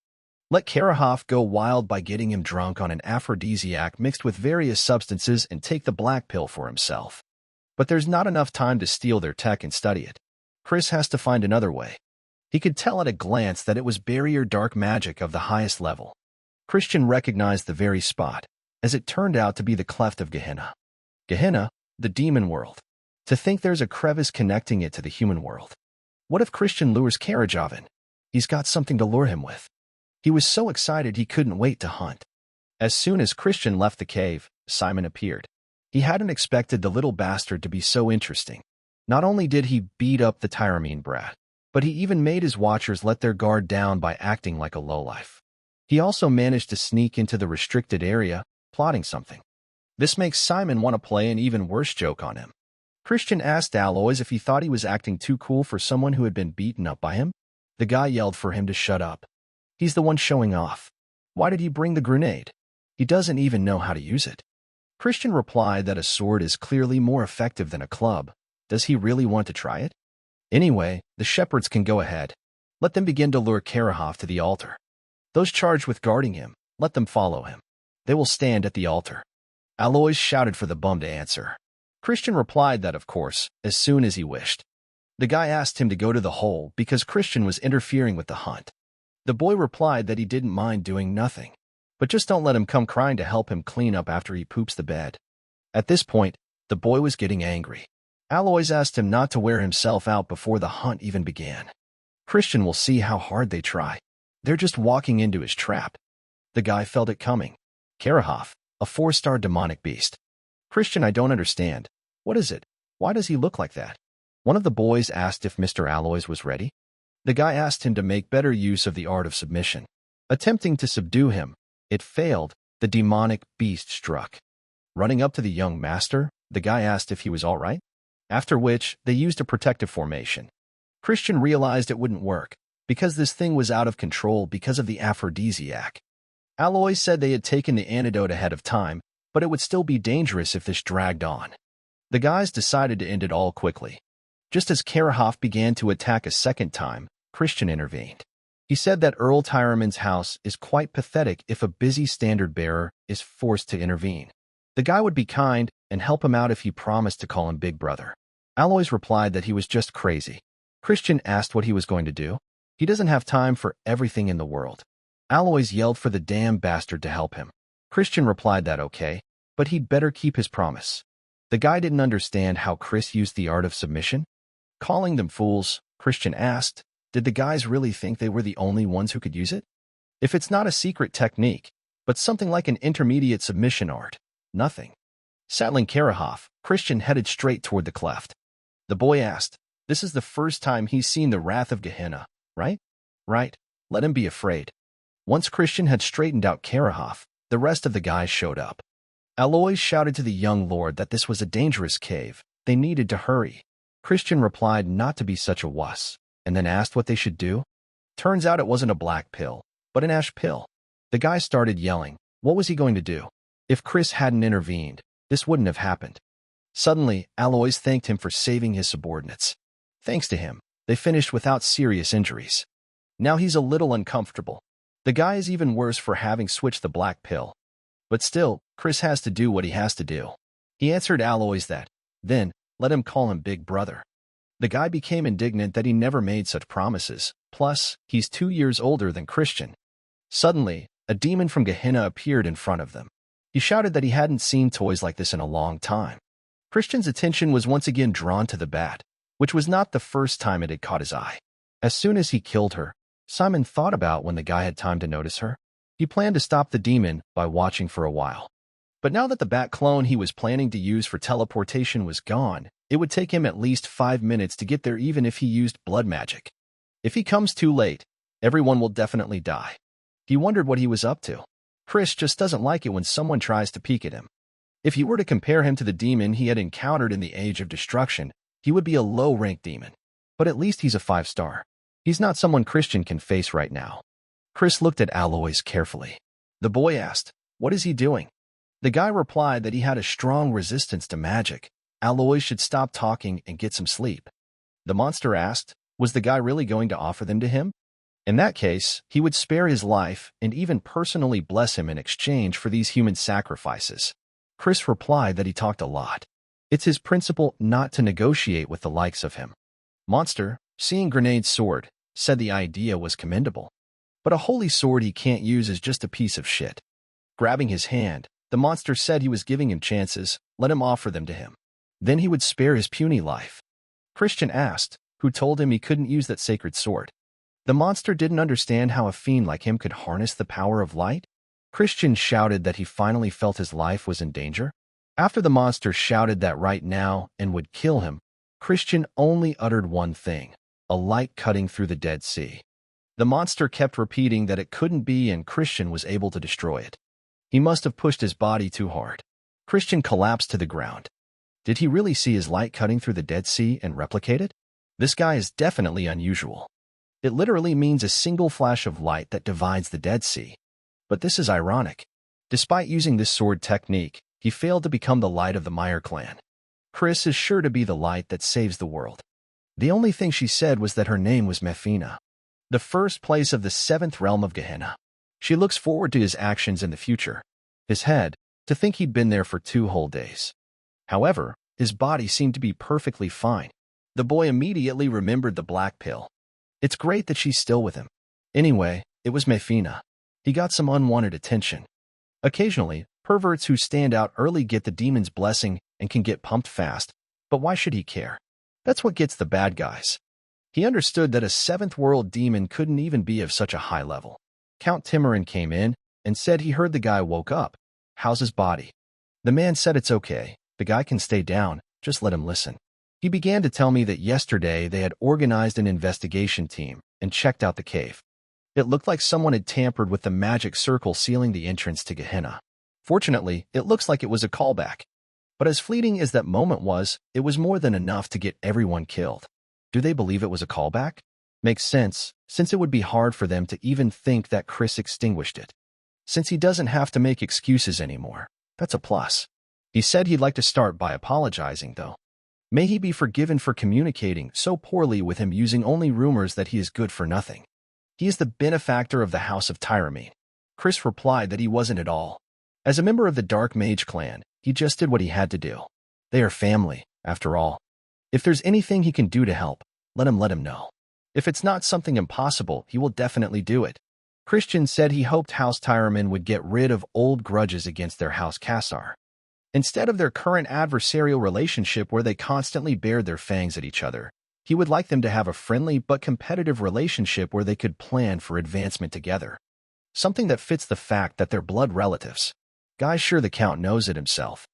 Let Karahov go wild by getting him drunk on an aphrodisiac mixed with various substances and take the black pill for himself. But there's not enough time to steal their tech and study it. Chris has to find another way. He could tell at a glance that it was barrier dark magic of the highest level. Christian recognized the very spot, as it turned out to be the cleft of Gehenna. Gehenna, the demon world. To think there's a crevice connecting it to the human world. What if Christian lures Karajavan? He's got something to lure him with. He was so excited he couldn't wait to hunt. As soon as Christian left the cave, Simon appeared. He hadn't expected the little bastard to be so interesting. Not only did he beat up the Tyramine brat, but he even made his watchers let their guard down by acting like a lowlife. He also managed to sneak into the restricted area, plotting something. This makes Simon want to play an even worse joke on him. Christian asked Alois if he thought he was acting too cool for someone who had been beaten up by him. The guy yelled for him to shut up. He's the one showing off. Why did he bring the grenade? He doesn't even know how to use it. Christian replied that a sword is clearly more effective than a club. Does he really want to try it? Anyway, the shepherds can go ahead. Let them begin to lure Karahoff to the altar. Those charged with guarding him, let them follow him. They will stand at the altar. Alois shouted for the bum to answer. Christian replied that, of course, as soon as he wished. The guy asked him to go to the hole because Christian was interfering with the hunt. The boy replied that he didn't mind doing nothing, but just don't let him come crying to help him clean up after he poops the bed. At this point, the boy was getting angry. Alois asked him not to wear himself out before the hunt even began. Christian will see how hard they try. They're just walking into his trap. The guy felt it coming. Karahoff, a 4-star demonic beast. Christian, I don't understand. What is it? Why does he look like that? One of the boys asked if Mr. Alois was ready. The guy asked him to make better use of the art of submission. Attempting to subdue him, it failed. The demonic beast struck. Running up to the young master, the guy asked if he was all right. After which, they used a protective formation. Christian realized it wouldn't work, because this thing was out of control because of the aphrodisiac. Alois said they had taken the antidote ahead of time, but it would still be dangerous if this dragged on. The guys decided to end it all quickly. Just as Karahoff began to attack a second time, Christian intervened. He said that Earl Tyraman's house is quite pathetic if a busy standard-bearer is forced to intervene. The guy would be kind and help him out if he promised to call him Big Brother. Alois replied that he was just crazy. Christian asked what he was going to do. He doesn't have time for everything in the world. Alois yelled for the damn bastard to help him. Christian replied that okay, but he'd better keep his promise. The guy didn't understand how Chris used the art of submission. Calling them fools, Christian asked, did the guys really think they were the only ones who could use it? If it's not a secret technique, but something like an intermediate submission art, nothing. Saddling Karahoff, Christian headed straight toward the cleft. The boy asked, this is the first time he's seen the wrath of Gehenna, right? Right, let him be afraid. Once Christian had straightened out Karahoff, the rest of the guys showed up. Alois shouted to the young lord that this was a dangerous cave. They needed to hurry. Christian replied not to be such a wuss, and then asked what they should do. Turns out it wasn't a black pill, but an ash pill. The guy started yelling. What was he going to do? If Chris hadn't intervened, this wouldn't have happened. Suddenly, Alois thanked him for saving his subordinates. Thanks to him, they finished without serious injuries. Now he's a little uncomfortable. The guy is even worse for having switched the black pill. But still, Chris has to do what he has to do. He answered Alois that, then, let him call him Big Brother. The guy became indignant that he never made such promises. Plus, he's 2 years older than Christian. Suddenly, a demon from Gehenna appeared in front of them. He shouted that he hadn't seen toys like this in a long time. Christian's attention was once again drawn to the bat, which was not the first time it had caught his eye. As soon as he killed her, Simon thought about when the guy had time to notice her. He planned to stop the demon by watching for a while. But now that the bat clone he was planning to use for teleportation was gone, it would take him at least 5 minutes to get there even if he used blood magic. If he comes too late, everyone will definitely die. He wondered what he was up to. Chris just doesn't like it when someone tries to peek at him. If you were to compare him to the demon he had encountered in the Age of Destruction, he would be a low-ranked demon. But at least he's a 5-star. He's not someone Christian can face right now. Chris looked at Alois carefully. The boy asked, what is he doing? The guy replied that he had a strong resistance to magic. Alois should stop talking and get some sleep. The monster asked, was the guy really going to offer them to him? In that case, he would spare his life and even personally bless him in exchange for these human sacrifices. Chris replied that he talked a lot. It's his principle not to negotiate with the likes of him. Monster, seeing Grenade's sword, said the idea was commendable. But a holy sword he can't use is just a piece of shit. Grabbing his hand, the monster said he was giving him chances, let him offer them to him. Then he would spare his puny life. Christian asked, who told him he couldn't use that sacred sword. The monster didn't understand how a fiend like him could harness the power of light. Christian shouted that he finally felt his life was in danger. After the monster shouted that right now and would kill him, Christian only uttered one thing, a light cutting through the Dead Sea. The monster kept repeating that it couldn't be, and Christian was able to destroy it. He must have pushed his body too hard. Christian collapsed to the ground. Did he really see his light cutting through the Dead Sea and replicate it? This guy is definitely unusual. It literally means a single flash of light that divides the Dead Sea. But this is ironic. Despite using this sword technique, he failed to become the light of the Meyer clan. Chris is sure to be the light that saves the world. The only thing she said was that her name was Mefina, the first place of the seventh realm of Gehenna. She looks forward to his actions in the future. His head, to think he'd been there for 2 whole days. However, his body seemed to be perfectly fine. The boy immediately remembered the black pill. It's great that she's still with him. Anyway, it was Mefina. He got some unwanted attention. Occasionally, perverts who stand out early get the demon's blessing and can get pumped fast, but why should he care? That's what gets the bad guys. He understood that a 7th world demon couldn't even be of such a high level. Count Timorin came in and said he heard the guy woke up. How's his body? The man said it's okay. The guy can stay down, just let him listen. He began to tell me that yesterday they had organized an investigation team and checked out the cave. It looked like someone had tampered with the magic circle sealing the entrance to Gehenna. Fortunately, it looks like it was a callback. But as fleeting as that moment was, it was more than enough to get everyone killed. Do they believe it was a callback? Makes sense, since it would be hard for them to even think that Chris extinguished it. Since he doesn't have to make excuses anymore, that's a plus. He said he'd like to start by apologizing, though. May he be forgiven for communicating so poorly with him, using only rumors that he is good for nothing. He is the benefactor of the House of Tyramine. Chris replied that he wasn't at all. As a member of the Dark Mage clan, he just did what he had to do. They are family, after all. If there's anything he can do to help, let him know. If it's not something impossible, he will definitely do it. Christian said he hoped House Tyramine would get rid of old grudges against their House Kassar. Instead of their current adversarial relationship where they constantly bared their fangs at each other, he would like them to have a friendly but competitive relationship where they could plan for advancement together. Something that fits the fact that they're blood relatives. Guy's sure the Count knows it himself.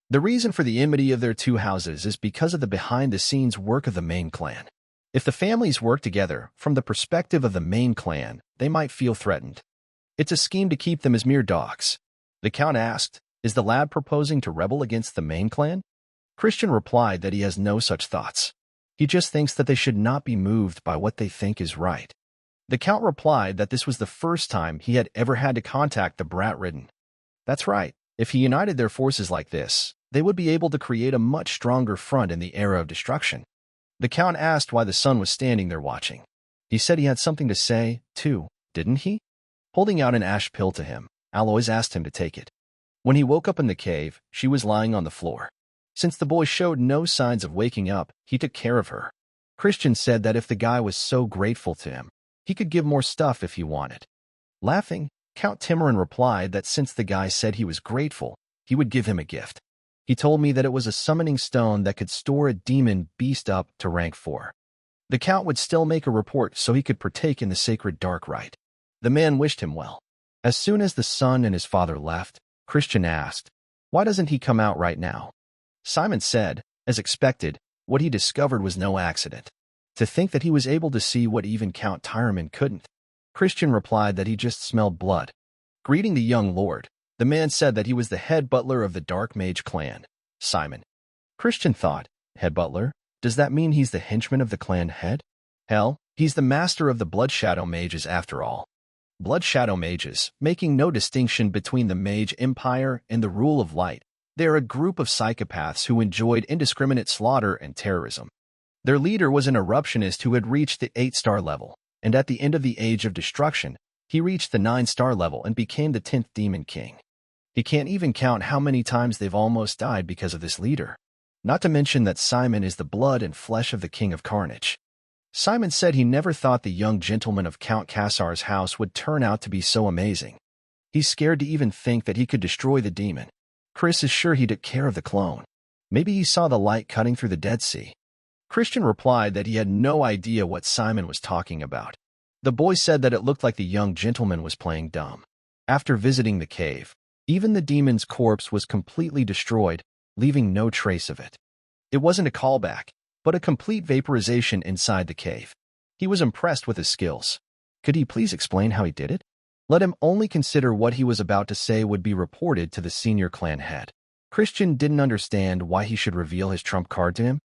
The reason for the enmity of their 2 houses is because of the behind-the-scenes work of the main clan. If the families work together, from the perspective of the main clan, they might feel threatened. It's a scheme to keep them as mere dogs. The Count asked, is the lad proposing to rebel against the main clan? Christian replied that he has no such thoughts. He just thinks that they should not be moved by what they think is right. The Count replied that this was the first time he had ever had to contact the brat-ridden. That's right, if he united their forces like this, they would be able to create a much stronger front in the era of destruction. The Count asked why the son was standing there watching. He said he had something to say, too, didn't he? Holding out an ash pill to him, Alois asked him to take it. When he woke up in the cave, she was lying on the floor. Since the boy showed no signs of waking up, he took care of her. Christian said that if the guy was so grateful to him, he could give more stuff if he wanted. Laughing, Count Timorin replied that since the guy said he was grateful, he would give him a gift. He told me that it was a summoning stone that could store a demon beast up to rank 4. The Count would still make a report so he could partake in the sacred dark rite. The man wished him well. As soon as the son and his father left, Christian asked, why doesn't he come out right now? Simon said, as expected, what he discovered was no accident. To think that he was able to see what even Count Tyramine couldn't. Christian replied that he just smelled blood. Greeting the young lord, the man said that he was the head butler of the Dark Mage clan, Simon. Christian thought, head butler? Does that mean he's the henchman of the clan head? Hell, he's the master of the Blood Shadow Mages after all. Blood Shadow Mages, making no distinction between the Mage Empire and the Rule of Light, they are a group of psychopaths who enjoyed indiscriminate slaughter and terrorism. Their leader was an eruptionist who had reached the 8-star level, and at the end of the Age of Destruction, he reached the 9-star level and became the 10th Demon King. He can't even count how many times they've almost died because of this leader. Not to mention that Simon is the blood and flesh of the King of Carnage. Simon said he never thought the young gentleman of Count Cassar's house would turn out to be so amazing. He's scared to even think that he could destroy the demon. Chris is sure he took care of the clone. Maybe he saw the light cutting through the Dead Sea. Christian replied that he had no idea what Simon was talking about. The boy said that it looked like the young gentleman was playing dumb. After visiting the cave, even the demon's corpse was completely destroyed, leaving no trace of it. It wasn't a callback, but a complete vaporization inside the cave. He was impressed with his skills. Could he please explain how he did it? Let him only consider what he was about to say would be reported to the senior clan head. Christian didn't understand why he should reveal his trump card to him.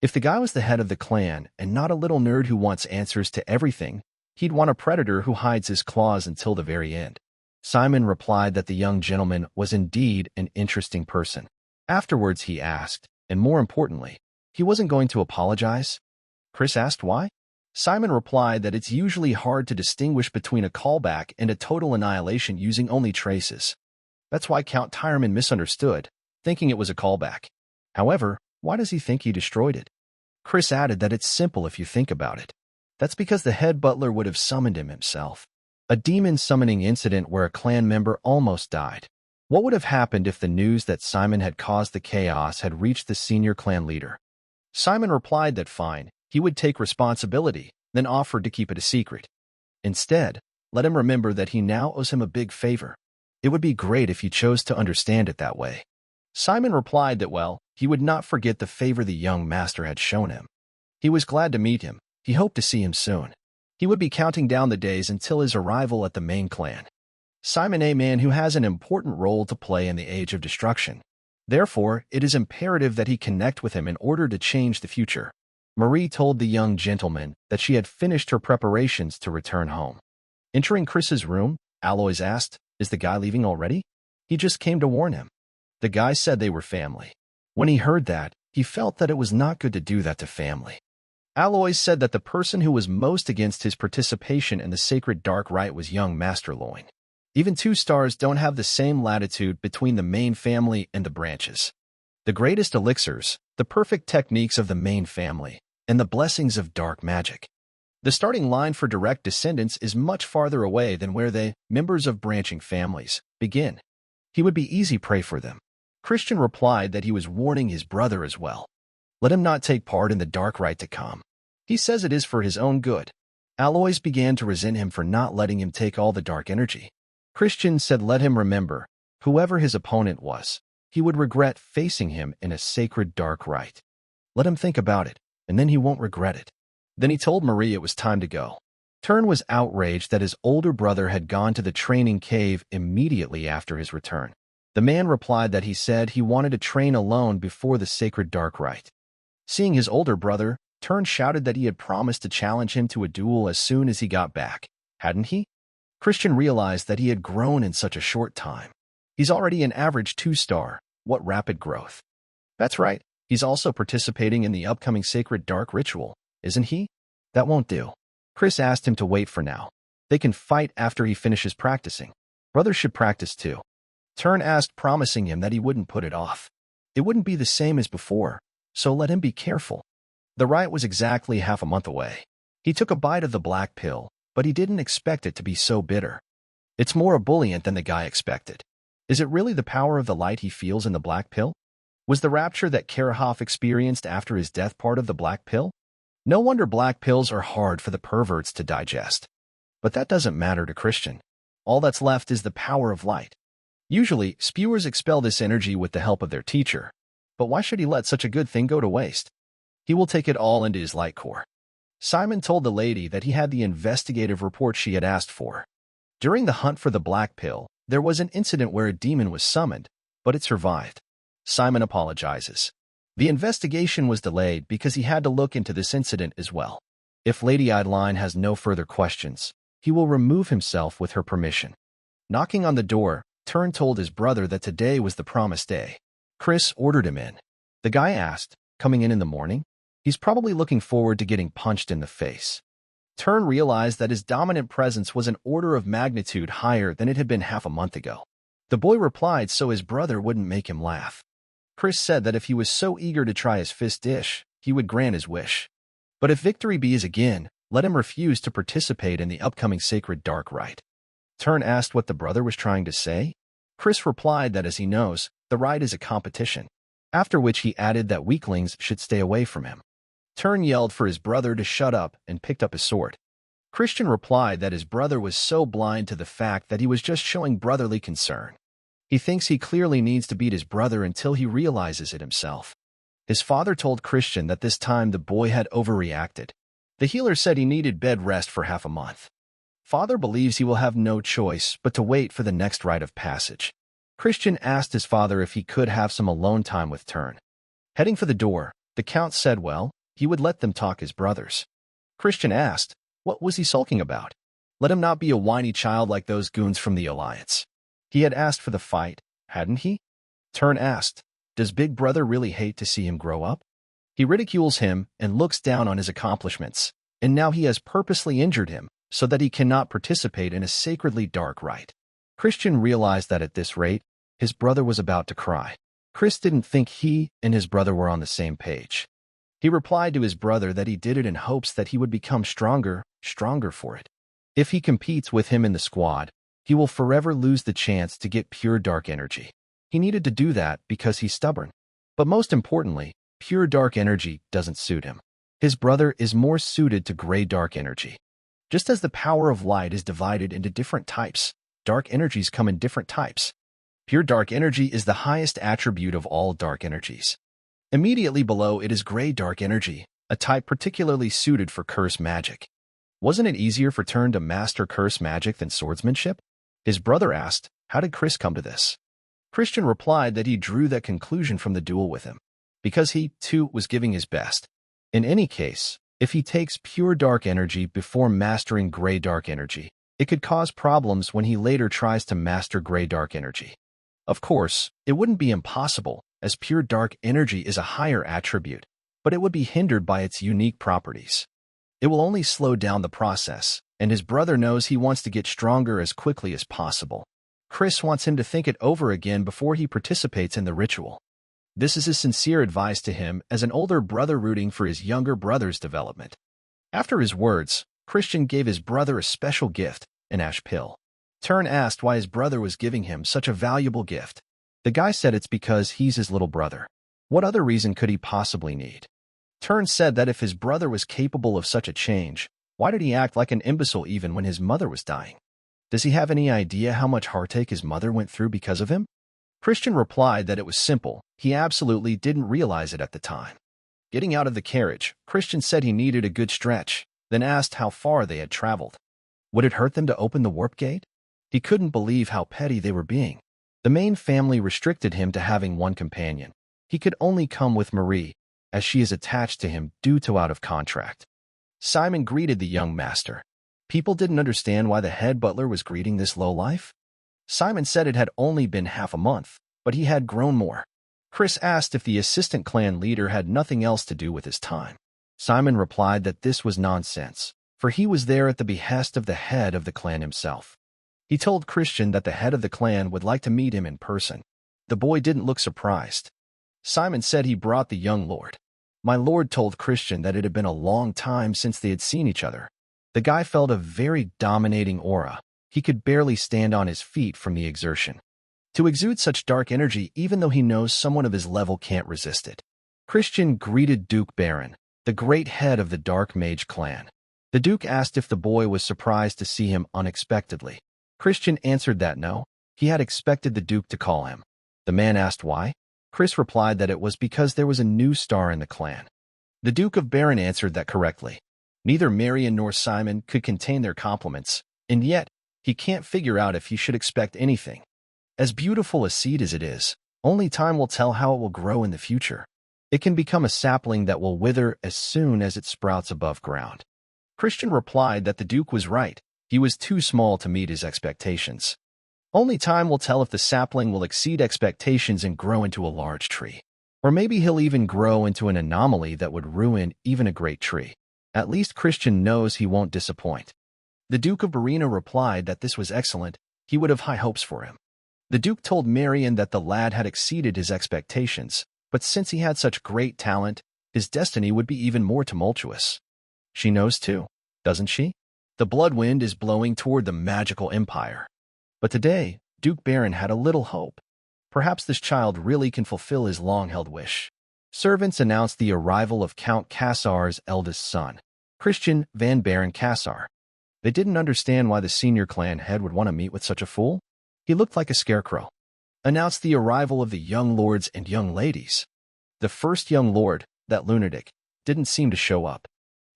If the guy was the head of the clan and not a little nerd who wants answers to everything, he'd want a predator who hides his claws until the very end. Simon replied that the young gentleman was indeed an interesting person. Afterwards he asked, and more importantly, he wasn't going to apologize? Chris asked why? Simon replied that it's usually hard to distinguish between a callback and a total annihilation using only traces. That's why Count Tyreman misunderstood, thinking it was a callback. However, why does he think he destroyed it? Chris added that it's simple if you think about it. That's because the head butler would have summoned him himself. A demon summoning incident where a clan member almost died. What would have happened if the news that Simon had caused the chaos had reached the senior clan leader? Simon replied that fine, he would take responsibility, then offered to keep it a secret. Instead, let him remember that he now owes him a big favor. It would be great if he chose to understand it that way. Simon replied that, well, he would not forget the favor the young master had shown him. He was glad to meet him. He hoped to see him soon. He would be counting down the days until his arrival at the main clan. Simon, a man who has an important role to play in the Age of Destruction. Therefore, it is imperative that he connect with him in order to change the future. Marie told the young gentleman that she had finished her preparations to return home. Entering Chris's room, Aloys asked, "Is the guy leaving already?" He just came to warn him. The guy said they were family. When he heard that, he felt that it was not good to do that to family. Aloys said that the person who was most against his participation in the sacred dark rite was young Master Loin. Even 2 stars don't have the same latitude between the main family and the branches. The greatest elixirs, the perfect techniques of the main family, and the blessings of dark magic. The starting line for direct descendants is much farther away than where they, members of branching families, begin. He would be easy prey for them. Christian replied that he was warning his brother as well. Let him not take part in the dark rite to come. He says it is for his own good. Aloys began to resent him for not letting him take all the dark energy. Christian said let him remember, whoever his opponent was, he would regret facing him in a sacred dark rite. Let him think about it, and then he won't regret it. Then he told Marie it was time to go. Tern was outraged that his older brother had gone to the training cave immediately after his return. The man replied that he said he wanted to train alone before the sacred dark rite. Seeing his older brother, Tern shouted that he had promised to challenge him to a duel as soon as he got back, hadn't he? Christian realized that he had grown in such a short time. He's already an average 2-star. What rapid growth. That's right, he's also participating in the upcoming sacred dark ritual, isn't he? That won't do. Chris asked him to wait for now. They can fight after he finishes practicing. Brothers should practice too. Tern asked, promising him that he wouldn't put it off. It wouldn't be the same as before, so let him be careful. The rite was exactly half a month away. He took a bite of the black pill, but he didn't expect it to be so bitter. It's more ebullient than the guy expected. Is it really the power of the light he feels in the black pill? Was the rapture that Karahoff experienced after his death part of the black pill? No wonder black pills are hard for the perverts to digest. But that doesn't matter to Christian. All that's left is the power of light. Usually, spewers expel this energy with the help of their teacher. But why should he let such a good thing go to waste? He will take it all into his light core. Simon told the lady that he had the investigative report she had asked for. During the hunt for the black pill, there was an incident where a demon was summoned, but it survived. Simon apologizes. The investigation was delayed because he had to look into this incident as well. If Lady Adeline has no further questions, he will remove himself with her permission. Knocking on the door, Tern told his brother that today was the promised day. Chris ordered him in. The guy asked, coming in the morning? He's probably looking forward to getting punched in the face. Tern realized that his dominant presence was an order of magnitude higher than it had been half a month ago. The boy replied so his brother wouldn't make him laugh. Chris said that if he was so eager to try his fist dish, he would grant his wish. But if victory be his again, let him refuse to participate in the upcoming sacred dark rite. Turn asked what the brother was trying to say. Chris replied that as he knows, the rite is a competition, after which he added that weaklings should stay away from him. Turn yelled for his brother to shut up and picked up his sword. Christian replied that his brother was so blind to the fact that he was just showing brotherly concern. He thinks he clearly needs to beat his brother until he realizes it himself. His father told Christian that this time the boy had overreacted. The healer said he needed bed rest for half a month. Father believes he will have no choice but to wait for the next rite of passage. Christian asked his father if he could have some alone time with Turn. Heading for the door, the Count said well, he would let them talk as brothers. Christian asked, what was he sulking about? Let him not be a whiny child like those goons from the Alliance. He had asked for the fight, hadn't he? Turn asked, does Big Brother really hate to see him grow up? He ridicules him and looks down on his accomplishments, and now he has purposely injured him so that he cannot participate in a sacredly dark rite. Christian realized that at this rate, his brother was about to cry. Chris didn't think he and his brother were on the same page. He replied to his brother that he did it in hopes that he would become stronger for it. If he competes with him in the squad, he will forever lose the chance to get pure dark energy. He needed to do that because he's stubborn. But most importantly, pure dark energy doesn't suit him. His brother is more suited to gray dark energy. Just as the power of light is divided into different types, dark energies come in different types. Pure dark energy is the highest attribute of all dark energies. Immediately below it is gray dark energy, a type particularly suited for curse magic. Wasn't it easier for Turn to master curse magic than swordsmanship? His brother asked, how did Chris come to this? Christian replied that he drew that conclusion from the duel with him, because he, too, was giving his best. In any case, if he takes pure dark energy before mastering gray dark energy, it could cause problems when he later tries to master gray dark energy. Of course, it wouldn't be impossible, as pure dark energy is a higher attribute, but it would be hindered by its unique properties. It will only slow down the process, and his brother knows he wants to get stronger as quickly as possible. Chris wants him to think it over again before he participates in the ritual. This is his sincere advice to him as an older brother rooting for his younger brother's development. After his words, Christian gave his brother a special gift, an ash pill. Turn asked why his brother was giving him such a valuable gift. The guy said it's because he's his little brother. What other reason could he possibly need? Turn said that if his brother was capable of such a change, why did he act like an imbecile even when his mother was dying? Does he have any idea how much heartache his mother went through because of him? Christian replied that it was simple. He absolutely didn't realize it at the time. Getting out of the carriage, Christian said he needed a good stretch, then asked how far they had traveled. Would it hurt them to open the warp gate? He couldn't believe how petty they were being. The main family restricted him to having one companion. He could only come with Marie, as she is attached to him due to out of contract. Simon greeted the young master. People didn't understand why the head butler was greeting this lowlife. Simon said it had only been half a month, but he had grown more. Chris asked if the assistant clan leader had nothing else to do with his time. Simon replied that this was nonsense, for he was there at the behest of the head of the clan himself. He told Christian that the head of the clan would like to meet him in person. The boy didn't look surprised. Simon said he brought the young lord. My lord told Christian that it had been a long time since they had seen each other. The guy felt a very dominating aura. He could barely stand on his feet from the exertion. To exude such dark energy even though he knows someone of his level can't resist it. Christian greeted Duke Baron, the great head of the Dark Mage clan. The Duke asked if the boy was surprised to see him unexpectedly. Christian answered that no, he had expected the Duke to call him. The man asked why. Chris replied that it was because there was a new star in the clan. The Duke of Baron answered that correctly. Neither Marion nor Simon could contain their compliments, and yet, he can't figure out if he should expect anything. As beautiful a seed as it is, only time will tell how it will grow in the future. It can become a sapling that will wither as soon as it sprouts above ground. Christian replied that the Duke was right. He was too small to meet his expectations. Only time will tell if the sapling will exceed expectations and grow into a large tree. Or maybe he'll even grow into an anomaly that would ruin even a great tree. At least Christian knows he won't disappoint. The Duke of Barina replied that this was excellent. He would have high hopes for him. The Duke told Marion that the lad had exceeded his expectations, but since he had such great talent, his destiny would be even more tumultuous. She knows too, doesn't she? The blood wind is blowing toward the magical empire. But today, Duke Baron had a little hope. Perhaps this child really can fulfill his long-held wish. Servants announced the arrival of Count Cassar's eldest son, Christian van Baron Cassar. They didn't understand why the senior clan head would want to meet with such a fool. He looked like a scarecrow. Announced the arrival of the young lords and young ladies. The first young lord, that lunatic, didn't seem to show up.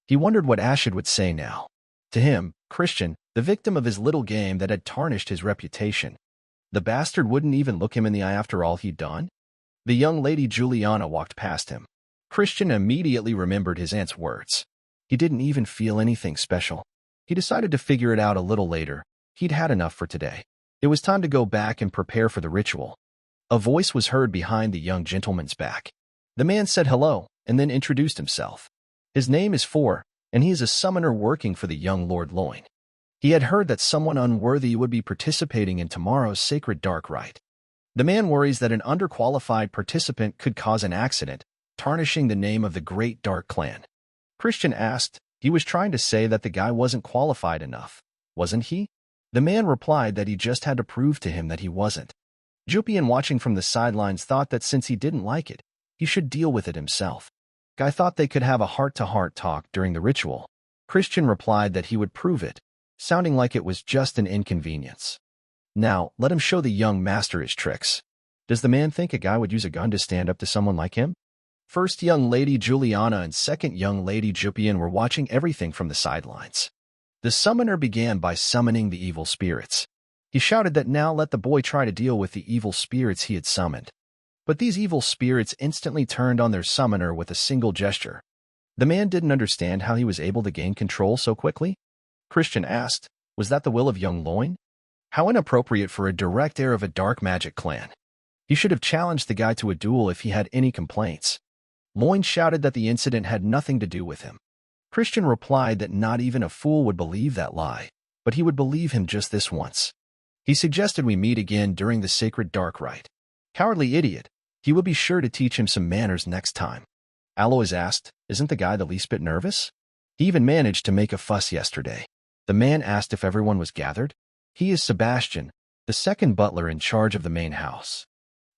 He wondered what Ashid would say now. To him, Christian, the victim of his little game that had tarnished his reputation. The bastard wouldn't even look him in the eye after all he'd done? The young lady Juliana walked past him. Christian immediately remembered his aunt's words. He didn't even feel anything special. He decided to figure it out a little later. He'd had enough for today. It was time to go back and prepare for the ritual. A voice was heard behind the young gentleman's back. The man said hello, and then introduced himself. His name is Four, and he is a summoner working for the young Lord Loin. He had heard that someone unworthy would be participating in tomorrow's sacred dark rite. The man worries that an underqualified participant could cause an accident, tarnishing the name of the great dark clan. Christian asked. He was trying to say that the guy wasn't qualified enough, wasn't he? The man replied that he just had to prove to him that he wasn't. Jupian, watching from the sidelines, thought that since he didn't like it, he should deal with it himself. Guy thought they could have a heart-to-heart talk during the ritual. Christian replied that he would prove it, sounding like it was just an inconvenience. Now, let him show the young master his tricks. Does the man think a guy would use a gun to stand up to someone like him? First young lady Juliana and second young lady Jupian were watching everything from the sidelines. The summoner began by summoning the evil spirits. He shouted that now let the boy try to deal with the evil spirits he had summoned. But these evil spirits instantly turned on their summoner with a single gesture. The man didn't understand how he was able to gain control so quickly. Christian asked, was that the will of young Loin? How inappropriate for a direct heir of a dark magic clan. He should have challenged the guy to a duel if he had any complaints. Loin shouted that the incident had nothing to do with him. Christian replied that not even a fool would believe that lie, but he would believe him just this once. He suggested we meet again during the sacred dark rite. Cowardly idiot. He would be sure to teach him some manners next time. Alois asked, isn't the guy the least bit nervous? He even managed to make a fuss yesterday. The man asked if everyone was gathered. He is Sebastian, the second butler in charge of the main house.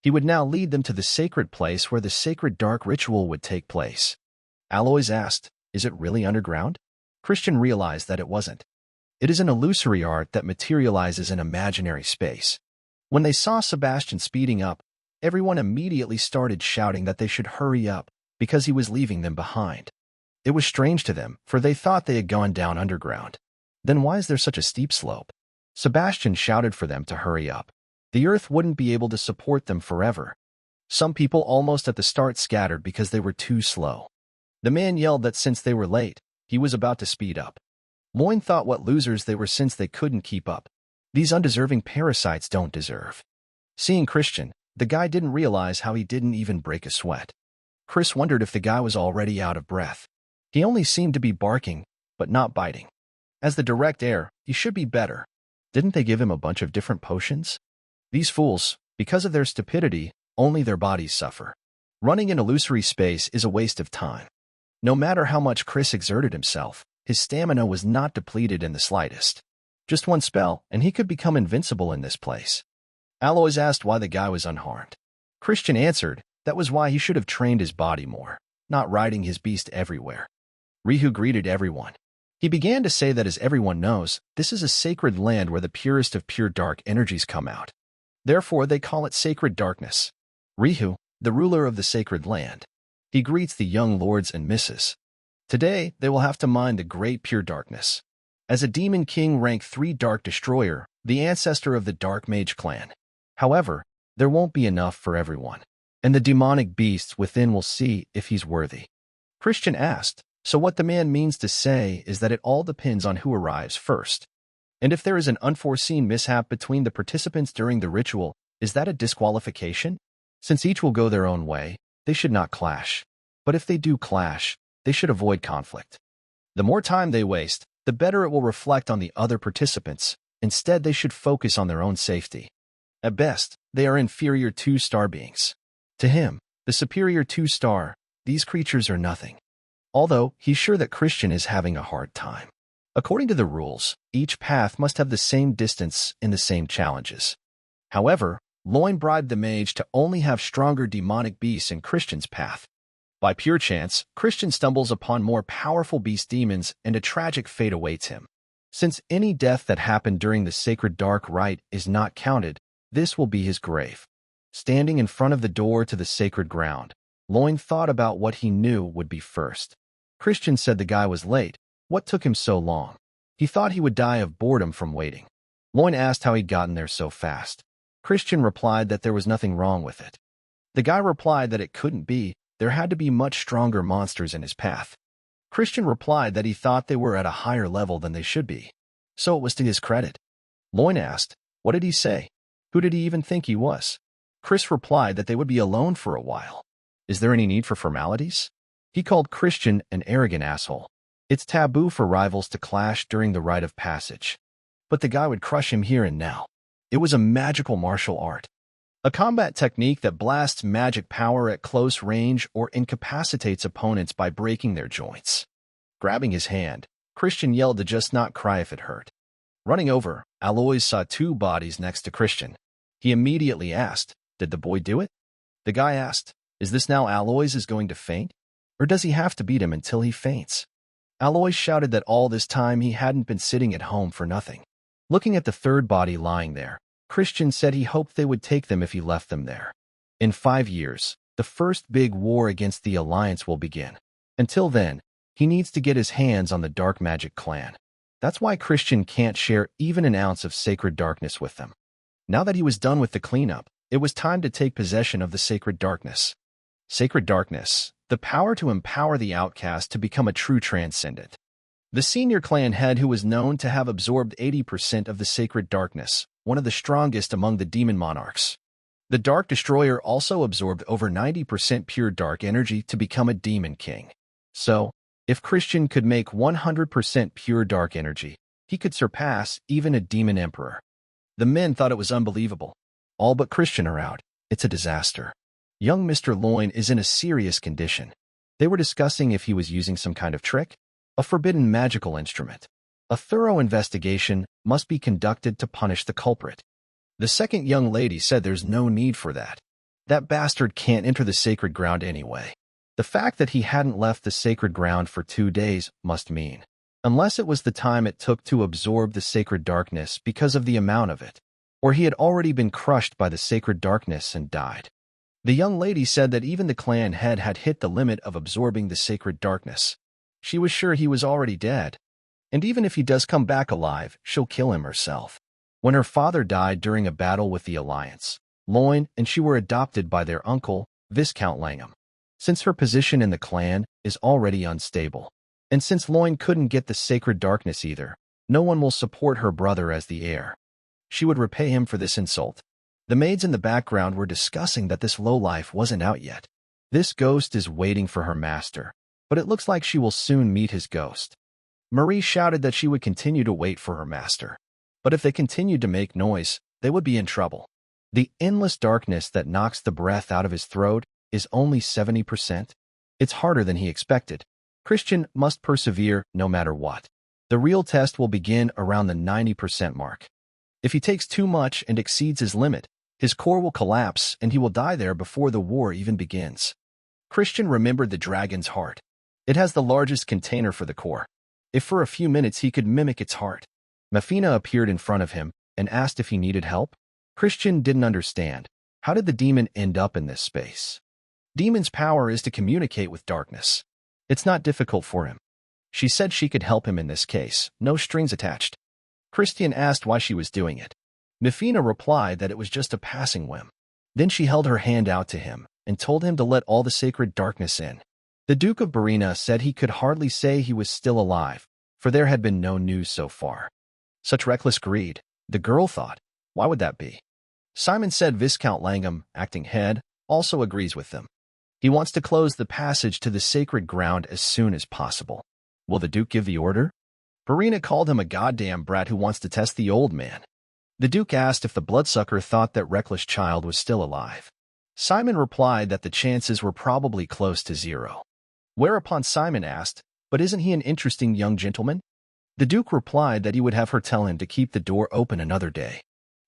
He would now lead them to the sacred place where the sacred dark ritual would take place. Alois asked, is it really underground? Christian realized that it wasn't. It is an illusory art that materializes in imaginary space. When they saw Sebastian speeding up, everyone immediately started shouting that they should hurry up because he was leaving them behind. It was strange to them, for they thought they had gone down underground. Then why is there such a steep slope? Sebastian shouted for them to hurry up. The earth wouldn't be able to support them forever. Some people almost at the start scattered because they were too slow. The man yelled that since they were late, he was about to speed up. Loin thought what losers they were since they couldn't keep up. These undeserving parasites don't deserve. Seeing Christian, the guy didn't realize how he didn't even break a sweat. Chris wondered if the guy was already out of breath. He only seemed to be barking, but not biting. As the direct heir, he should be better. Didn't they give him a bunch of different potions? These fools, because of their stupidity, only their bodies suffer. Running in illusory space is a waste of time. No matter how much Chris exerted himself, his stamina was not depleted in the slightest. Just one spell, and he could become invincible in this place. Alois asked why the guy was unharmed. Christian answered, that was why he should have trained his body more, not riding his beast everywhere. Rihu greeted everyone. He began to say that as everyone knows, this is a sacred land where the purest of pure dark energies come out. Therefore, they call it sacred darkness. Rihu, the ruler of the sacred land. He greets the young lords and misses. Today, they will have to mine the great pure darkness. As a demon king rank 3 dark destroyer, the ancestor of the dark mage clan. However, there won't be enough for everyone, and the demonic beasts within will see if he's worthy. Christian asked, so what the man means to say is that it all depends on who arrives first. And if there is an unforeseen mishap between the participants during the ritual, is that a disqualification? Since each will go their own way, they should not clash. But if they do clash, they should avoid conflict. The more time they waste, the better it will reflect on the other participants. Instead, they should focus on their own safety. At best, they are inferior 2-star beings. To him, the superior 2-star, these creatures are nothing. although he's sure that Christian is having a hard time. According to the rules, each path must have the same distance and the same challenges. However, Loin bribed the mage to only have stronger demonic beasts in Christian's path. By pure chance, Christian stumbles upon more powerful beast demons and a tragic fate awaits him. Since any death that happened during the sacred dark rite is not counted, this will be his grave. Standing in front of the door to the sacred ground, Loin thought about what he knew would be first. Christian said the guy was late. What took him so long? He thought he would die of boredom from waiting. Loin asked how he'd gotten there so fast. Christian replied that there was nothing wrong with it. The guy replied that it couldn't be. There had to be much stronger monsters in his path. Christian replied that he thought they were at a higher level than they should be. So it was to his credit. Loin asked, what did he say? Who did he even think he was? Chris replied that they would be alone for a while. Is there any need for formalities? He called Christian an arrogant asshole. It's taboo for rivals to clash during the rite of passage. But the guy would crush him here and now. It was a magical martial art. A combat technique that blasts magic power at close range or incapacitates opponents by breaking their joints. Grabbing his hand, Christian yelled to just not cry if it hurt. Running over, Aloys saw two bodies next to Christian. He immediately asked, did the boy do it? The guy asked, is this now Aloys is going to faint? Or does he have to beat him until he faints? Aloys shouted that all this time he hadn't been sitting at home for nothing. Looking at the third body lying there, Christian said he hoped they would take them if he left them there. In 5 years, the first big war against the Alliance will begin. Until then, he needs to get his hands on the Dark Magic clan. That's why Christian can't share even an ounce of sacred darkness with them. Now that he was done with the cleanup, it was time to take possession of the sacred darkness. Sacred darkness, the power to empower the outcast to become a true transcendent. The senior clan head who was known to have absorbed 80% of the sacred darkness, one of the strongest among the demon monarchs. The Dark Destroyer also absorbed over 90% pure dark energy to become a demon king. So, if Christian could make 100% pure dark energy, he could surpass even a demon emperor. The men thought it was unbelievable. All but Christian are out. It's a disaster. Young Mr. Loin is in a serious condition. They were discussing if he was using some kind of trick, a forbidden magical instrument. A thorough investigation must be conducted to punish the culprit. The second young lady said there's no need for that. That bastard can't enter the sacred ground anyway. The fact that he hadn't left the sacred ground for 2 days must mean, unless it was the time it took to absorb the sacred darkness because of the amount of it, or he had already been crushed by the sacred darkness and died. The young lady said that even the clan head had hit the limit of absorbing the sacred darkness. She was sure he was already dead. And even if he does come back alive, she'll kill him herself. When her father died during a battle with the Alliance, Loin and she were adopted by their uncle, Viscount Langham. Since her position in the clan is already unstable, and since Loin couldn't get the sacred darkness either, no one will support her brother as the heir. She would repay him for this insult. The maids in the background were discussing that this lowlife wasn't out yet. This ghost is waiting for her master, but it looks like she will soon meet his ghost. Marie shouted that she would continue to wait for her master. But if they continued to make noise, they would be in trouble. The endless darkness that knocks the breath out of his throat is only 70%. It's harder than he expected. Christian must persevere no matter what. The real test will begin around the 90% mark. If he takes too much and exceeds his limit, his core will collapse and he will die there before the war even begins. Christian remembered the dragon's heart. It has the largest container for the core. If for a few minutes he could mimic its heart. Mafina appeared in front of him and asked if he needed help. Christian didn't understand. How did the demon end up in this space? Demon's power is to communicate with darkness. It's not difficult for him. She said she could help him in this case, no strings attached. Christian asked why she was doing it. Mafina replied that it was just a passing whim. Then she held her hand out to him and told him to let all the sacred darkness in. The Duke of Barina said he could hardly say he was still alive, for there had been no news so far. Such reckless greed, the girl thought. Why would that be? Simon said Viscount Langham, acting head, also agrees with them. He wants to close the passage to the sacred ground as soon as possible. Will the Duke give the order? Barina called him a goddamn brat who wants to test the old man. The Duke asked if the bloodsucker thought that reckless child was still alive. Simon replied that the chances were probably close to 0. Whereupon Simon asked, "But isn't he an interesting young gentleman?" The Duke replied that he would have her tell him to keep the door open another day.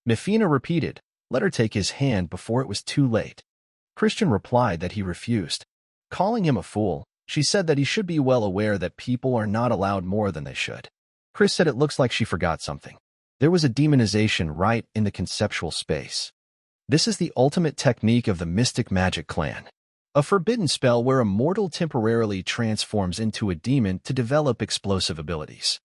Mefina repeated, "Let her take his hand before it was too late." Christian replied that he refused. Calling him a fool, she said that he should be well aware that people are not allowed more than they should. Chris said it looks like she forgot something. There was a demonization right in the conceptual space. This is the ultimate technique of the mystic magic clan. A forbidden spell where a mortal temporarily transforms into a demon to develop explosive abilities.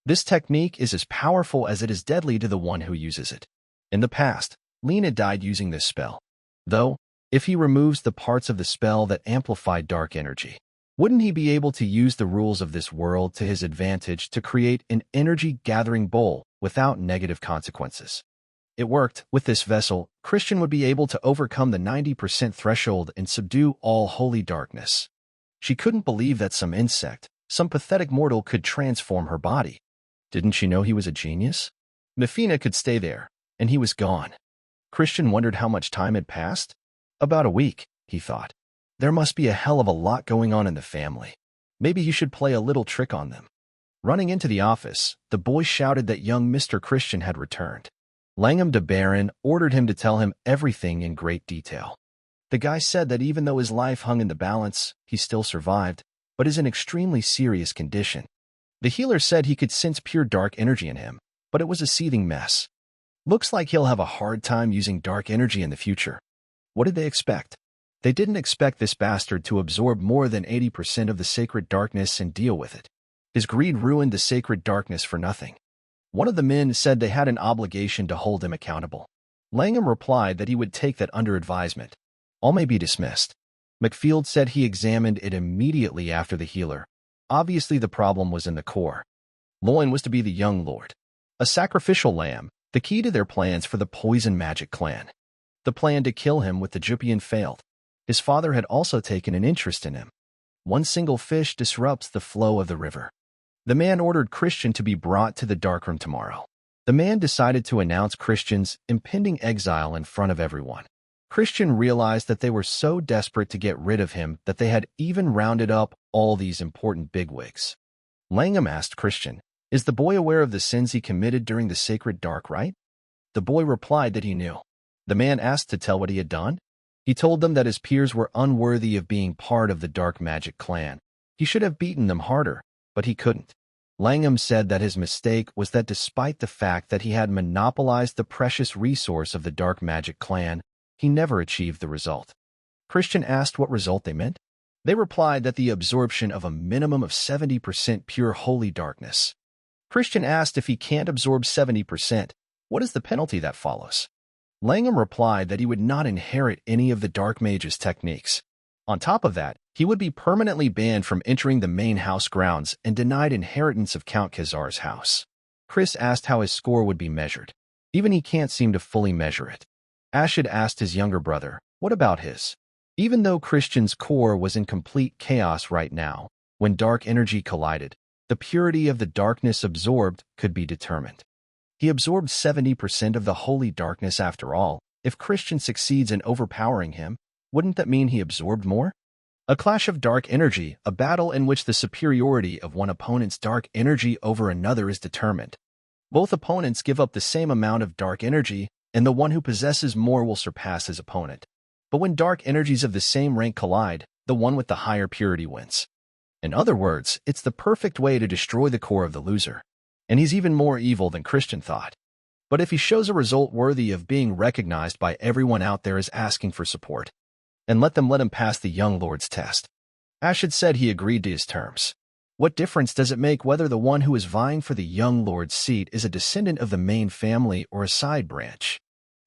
This technique is as powerful as it is deadly to the one who uses it. In the past, Lena died using this spell. Though, if he removes the parts of the spell that amplify dark energy, wouldn't he be able to use the rules of this world to his advantage to create an energy-gathering bowl without negative consequences? It worked. With this vessel, Christian would be able to overcome the 90% threshold and subdue all holy darkness. She couldn't believe that some insect, some pathetic mortal could transform her body. Didn't she know he was a genius? Mefina could stay there, and he was gone. Christian wondered how much time had passed. About a week, he thought. There must be a hell of a lot going on in the family. Maybe he should play a little trick on them. Running into the office, the boy shouted that young Mr. Christian had returned. Langham de Baron ordered him to tell him everything in great detail. The guy said that even though his life hung in the balance, he still survived, but is in extremely serious condition. The healer said he could sense pure dark energy in him, but it was a seething mess. Looks like he'll have a hard time using dark energy in the future. What did they expect? They didn't expect this bastard to absorb more than 80% of the sacred darkness and deal with it. His greed ruined the sacred darkness for nothing. One of the men said they had an obligation to hold him accountable. Langham replied that he would take that under advisement. All may be dismissed. McField said he examined it immediately after the healer. Obviously the problem was in the core. Loin was to be the young lord. A sacrificial lamb, the key to their plans for the poison magic clan. The plan to kill him with the Jupian failed. His father had also taken an interest in him. One single fish disrupts the flow of the river. The man ordered Christian to be brought to the darkroom tomorrow. The man decided to announce Christian's impending exile in front of everyone. Christian realized that they were so desperate to get rid of him that they had even rounded up all these important bigwigs. Langham asked Christian, "Is the boy aware of the sins he committed during the sacred dark rite?" The boy replied that he knew. The man asked to tell what he had done. He told them that his peers were unworthy of being part of the dark magic clan. He should have beaten them harder, but he couldn't. Langham said that his mistake was that despite the fact that he had monopolized the precious resource of the dark magic clan, he never achieved the result. Christian asked what result they meant. They replied that the absorption of a minimum of 70% pure holy darkness. Christian asked if he can't absorb 70%, what is the penalty that follows? Langham replied that he would not inherit any of the dark mage's techniques. On top of that, he would be permanently banned from entering the main house grounds and denied inheritance of Count Khazar's house. Chris asked how his score would be measured. Even he can't seem to fully measure it. Ashid asked his younger brother, what about his? Even though Christian's core was in complete chaos right now, when dark energy collided, the purity of the darkness absorbed could be determined. He absorbed 70% of the holy darkness after all. If Christian succeeds in overpowering him, wouldn't that mean he absorbed more? A clash of dark energy, a battle in which the superiority of one opponent's dark energy over another is determined. Both opponents give up the same amount of dark energy, and the one who possesses more will surpass his opponent. But when dark energies of the same rank collide, the one with the higher purity wins. In other words, it's the perfect way to destroy the core of the loser. And he's even more evil than Christian thought. But if he shows a result worthy of being recognized by everyone out there as asking for support, and let him pass the young lord's test. Ashid said he agreed to his terms. What difference does it make whether the one who is vying for the young lord's seat is a descendant of the main family or a side branch?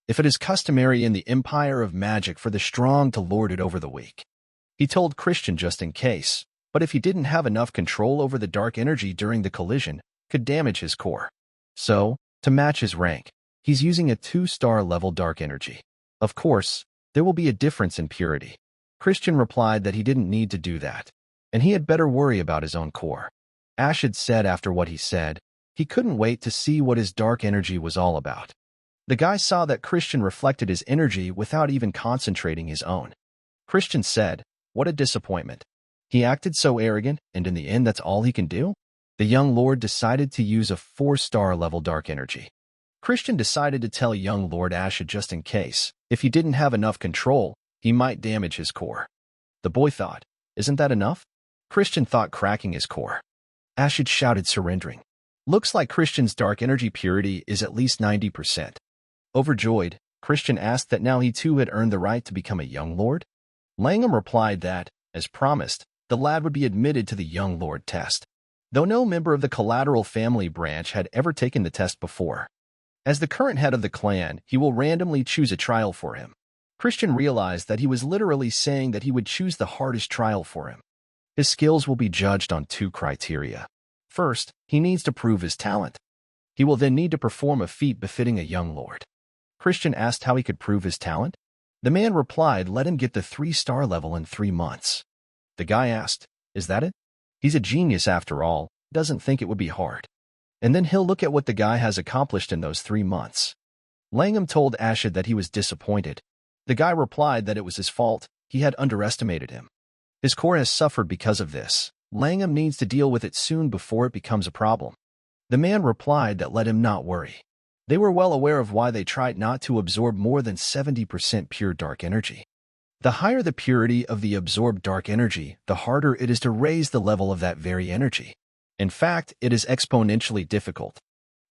If it is customary in the empire of magic for the strong to lord it over the weak. He told Christian just in case, but if he didn't have enough control over the dark energy during the collision, could damage his core. So, to match his rank, he's using a 2-star level dark energy. Of course, there will be a difference in purity. Christian replied that he didn't need to do that, and he had better worry about his own core. Ashid said after what he said, he couldn't wait to see what his dark energy was all about. The guy saw that Christian reflected his energy without even concentrating his own. Christian said, what a disappointment. He acted so arrogant, and in the end that's all he can do? The young lord decided to use a 4-star level dark energy. Christian decided to tell young Lord Ashid just in case. If he didn't have enough control, he might damage his core. The boy thought, isn't that enough? Christian thought cracking his core. Ashid shouted, surrendering. Looks like Christian's dark energy purity is at least 90%. Overjoyed, Christian asked that now he too had earned the right to become a young lord. Langham replied that, as promised, the lad would be admitted to the young lord test, though no member of the collateral family branch had ever taken the test before. As the current head of the clan, he will randomly choose a trial for him. Christian realized that he was literally saying that he would choose the hardest trial for him. His skills will be judged on 2 criteria. First, he needs to prove his talent. He will then need to perform a feat befitting a young lord. Christian asked how he could prove his talent. The man replied, let him get the 3-star level in 3 months. The guy asked, is that it? He's a genius after all, doesn't think it would be hard. And then he'll look at what the guy has accomplished in those 3 months. Langham told Ashid that he was disappointed. The guy replied that it was his fault, he had underestimated him. His core has suffered because of this. Langham needs to deal with it soon before it becomes a problem. The man replied that let him not worry. They were well aware of why they tried not to absorb more than 70% pure dark energy. The higher the purity of the absorbed dark energy, the harder it is to raise the level of that very energy. In fact, it is exponentially difficult.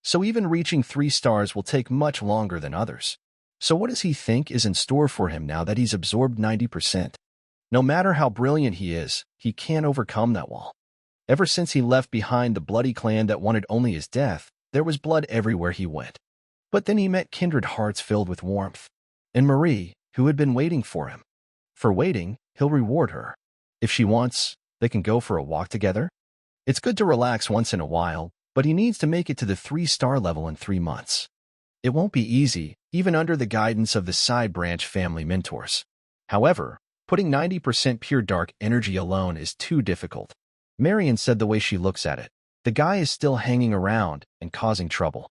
So even reaching 3 stars will take much longer than others. So what does he think is in store for him now that he's absorbed 90%? No matter how brilliant he is, he can't overcome that wall. Ever since he left behind the bloody clan that wanted only his death, there was blood everywhere he went. But then he met kindred hearts filled with warmth. And Marie, who had been waiting for him. For waiting, he'll reward her. If she wants, they can go for a walk together. It's good to relax once in a while, but he needs to make it to the 3-star level in 3 months. It won't be easy, even under the guidance of the side branch family mentors. However, putting 90% pure dark energy alone is too difficult. Marion said the way she looks at it. The guy is still hanging around and causing trouble.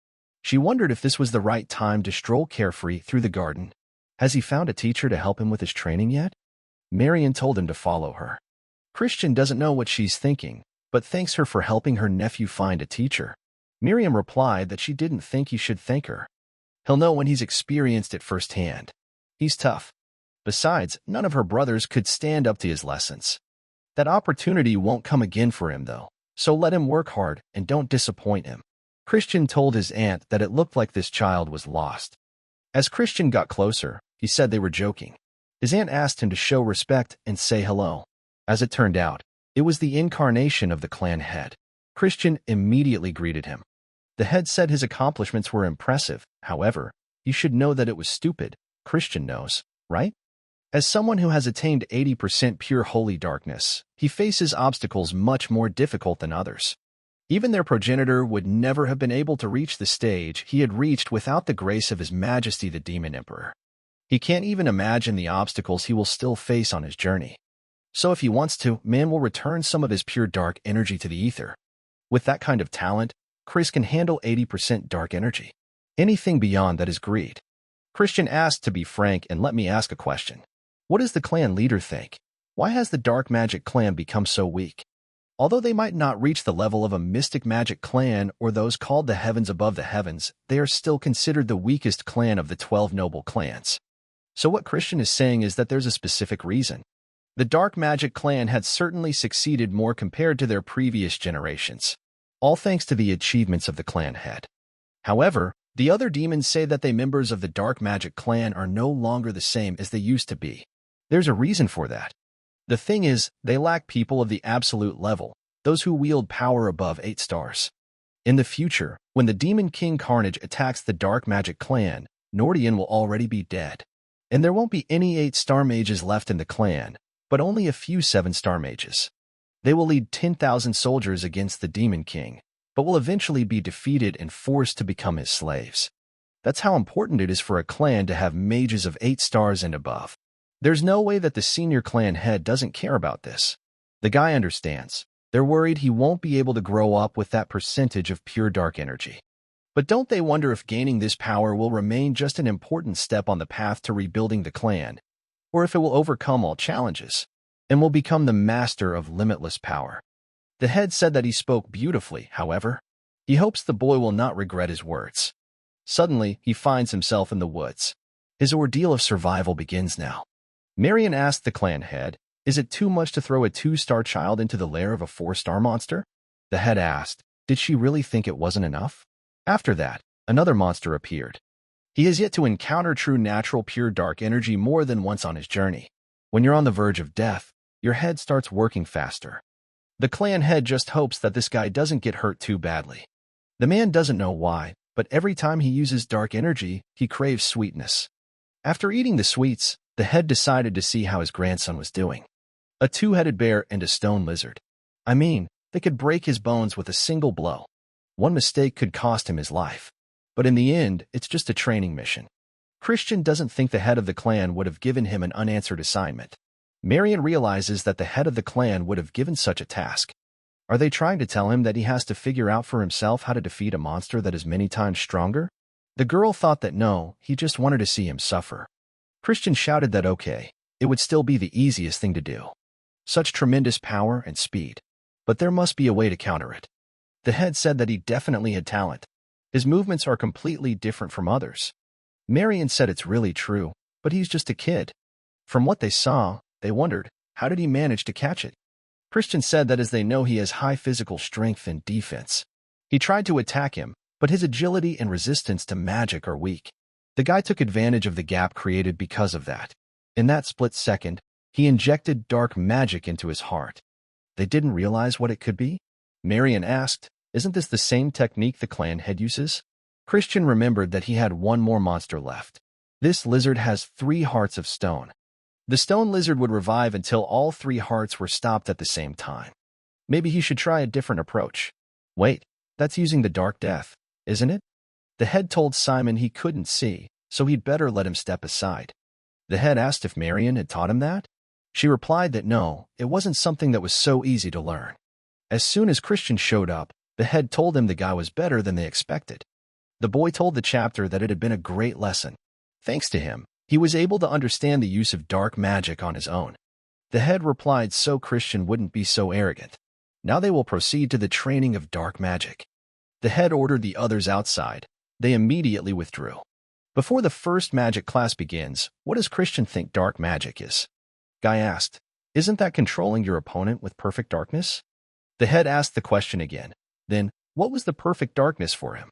She wondered if this was the right time to stroll carefree through the garden. Has he found a teacher to help him with his training yet? Marion told him to follow her. Christian doesn't know what she's thinking, but thanks her for helping her nephew find a teacher. Miriam replied that she didn't think he should thank her. He'll know when he's experienced it firsthand. He's tough. Besides, none of her brothers could stand up to his lessons. That opportunity won't come again for him, though, so let him work hard and don't disappoint him. Christian told his aunt that it looked like this child was lost. As Christian got closer, he said they were joking. His aunt asked him to show respect and say hello. As it turned out, it was the incarnation of the clan head. Christian immediately greeted him. The head said his accomplishments were impressive, however, he should know that it was stupid. Christian knows, right? As someone who has attained 80% pure holy darkness, he faces obstacles much more difficult than others. Even their progenitor would never have been able to reach the stage he had reached without the grace of His Majesty the Demon Emperor. He can't even imagine the obstacles he will still face on his journey. So if he wants to, man will return some of his pure dark energy to the ether. With that kind of talent, Chris can handle 80% dark energy. Anything beyond that is greed. Christian asked to be frank and let me ask a question. What does the clan leader think? Why has the dark magic clan become so weak? Although they might not reach the level of a mystic magic clan or those called the heavens above the heavens, they are still considered the weakest clan of the 12 noble clans. So what Christian is saying is that there's a specific reason. The dark magic clan had certainly succeeded more compared to their previous generations, all thanks to the achievements of the clan head. However, the other demons say that they members of the dark magic clan are no longer the same as they used to be. There's a reason for that. The thing is, they lack people of the absolute level, those who wield power above 8 stars. In the future, when the Demon King Carnage attacks the dark magic clan, Nordian will already be dead. And there won't be any 8-star mages left in the clan, but only a few 7-star mages. They will lead 10,000 soldiers against the Demon King, but will eventually be defeated and forced to become his slaves. That's how important it is for a clan to have mages of 8 stars and above. There's no way that the senior clan head doesn't care about this. The guy understands. They're worried he won't be able to grow up with that percentage of pure dark energy. But don't they wonder if gaining this power will remain just an important step on the path to rebuilding the clan, or if it will overcome all challenges? and will become the master of limitless power. The head said that he spoke beautifully, however. He hopes the boy will not regret his words. Suddenly, he finds himself in the woods. His ordeal of survival begins now. Marion asked the clan head, "Is it too much to throw a 2-star child into the lair of a 4-star monster?" The head asked, "Did she really think it wasn't enough?" After that, another monster appeared. He has yet to encounter true natural pure dark energy more than once on his journey. When you're on the verge of death, your head starts working faster. The clan head just hopes that this guy doesn't get hurt too badly. The man doesn't know why, but every time he uses dark energy, he craves sweetness. After eating the sweets, the head decided to see how his grandson was doing. A 2-headed bear and a stone lizard. I mean, they could break his bones with a single blow. One mistake could cost him his life. But in the end, it's just a training mission. Christian doesn't think the head of the clan would have given him an unanswered assignment. Marion realizes that the head of the clan would have given such a task. Are they trying to tell him that he has to figure out for himself how to defeat a monster that is many times stronger? The girl thought that no, he just wanted to see him suffer. Christian shouted that okay, it would still be the easiest thing to do. Such tremendous power and speed. But there must be a way to counter it. The head said that he definitely had talent. His movements are completely different from others. Marion said it's really true, but he's just a kid. From what they saw, they wondered, how did he manage to catch it? Christian said that as they know he has high physical strength and defense. He tried to attack him, but his agility and resistance to magic are weak. The guy took advantage of the gap created because of that. In that split second, he injected dark magic into his heart. They didn't realize what it could be? Marion asked, "Isn't this the same technique the clan head uses?" Christian remembered that he had one more monster left. This lizard has 3 hearts of stone. The stone lizard would revive until all 3 hearts were stopped at the same time. Maybe he should try a different approach. Wait, that's using the dark death, isn't it? The head told Simon he couldn't see, so he'd better let him step aside. The head asked if Marion had taught him that. She replied that no, it wasn't something that was so easy to learn. As soon as Christian showed up, the head told him the guy was better than they expected. The boy told the chapter that it had been a great lesson. Thanks to him, he was able to understand the use of dark magic on his own. The head replied so Christian wouldn't be so arrogant. Now they will proceed to the training of dark magic. The head ordered the others outside. They immediately withdrew. Before the first magic class begins, what does Christian think dark magic is? Guy asked, "Isn't that controlling your opponent with perfect darkness?" The head asked the question again. Then, what was the perfect darkness for him?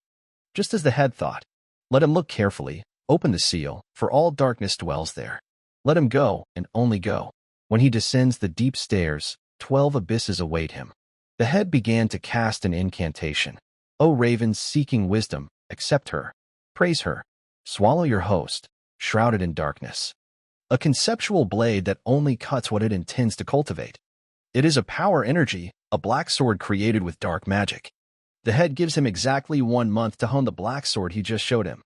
Just as the head thought. Let him look carefully, open the seal, for all darkness dwells there. Let him go, and only go. When he descends the deep stairs, 12 abysses await him. The head began to cast an incantation. O ravens seeking wisdom, accept her. Praise her. Swallow your host, shrouded in darkness. A conceptual blade that only cuts what it intends to cultivate. It is a power energy, a black sword created with dark magic. The head gives him exactly 1 month to hone the black sword he just showed him.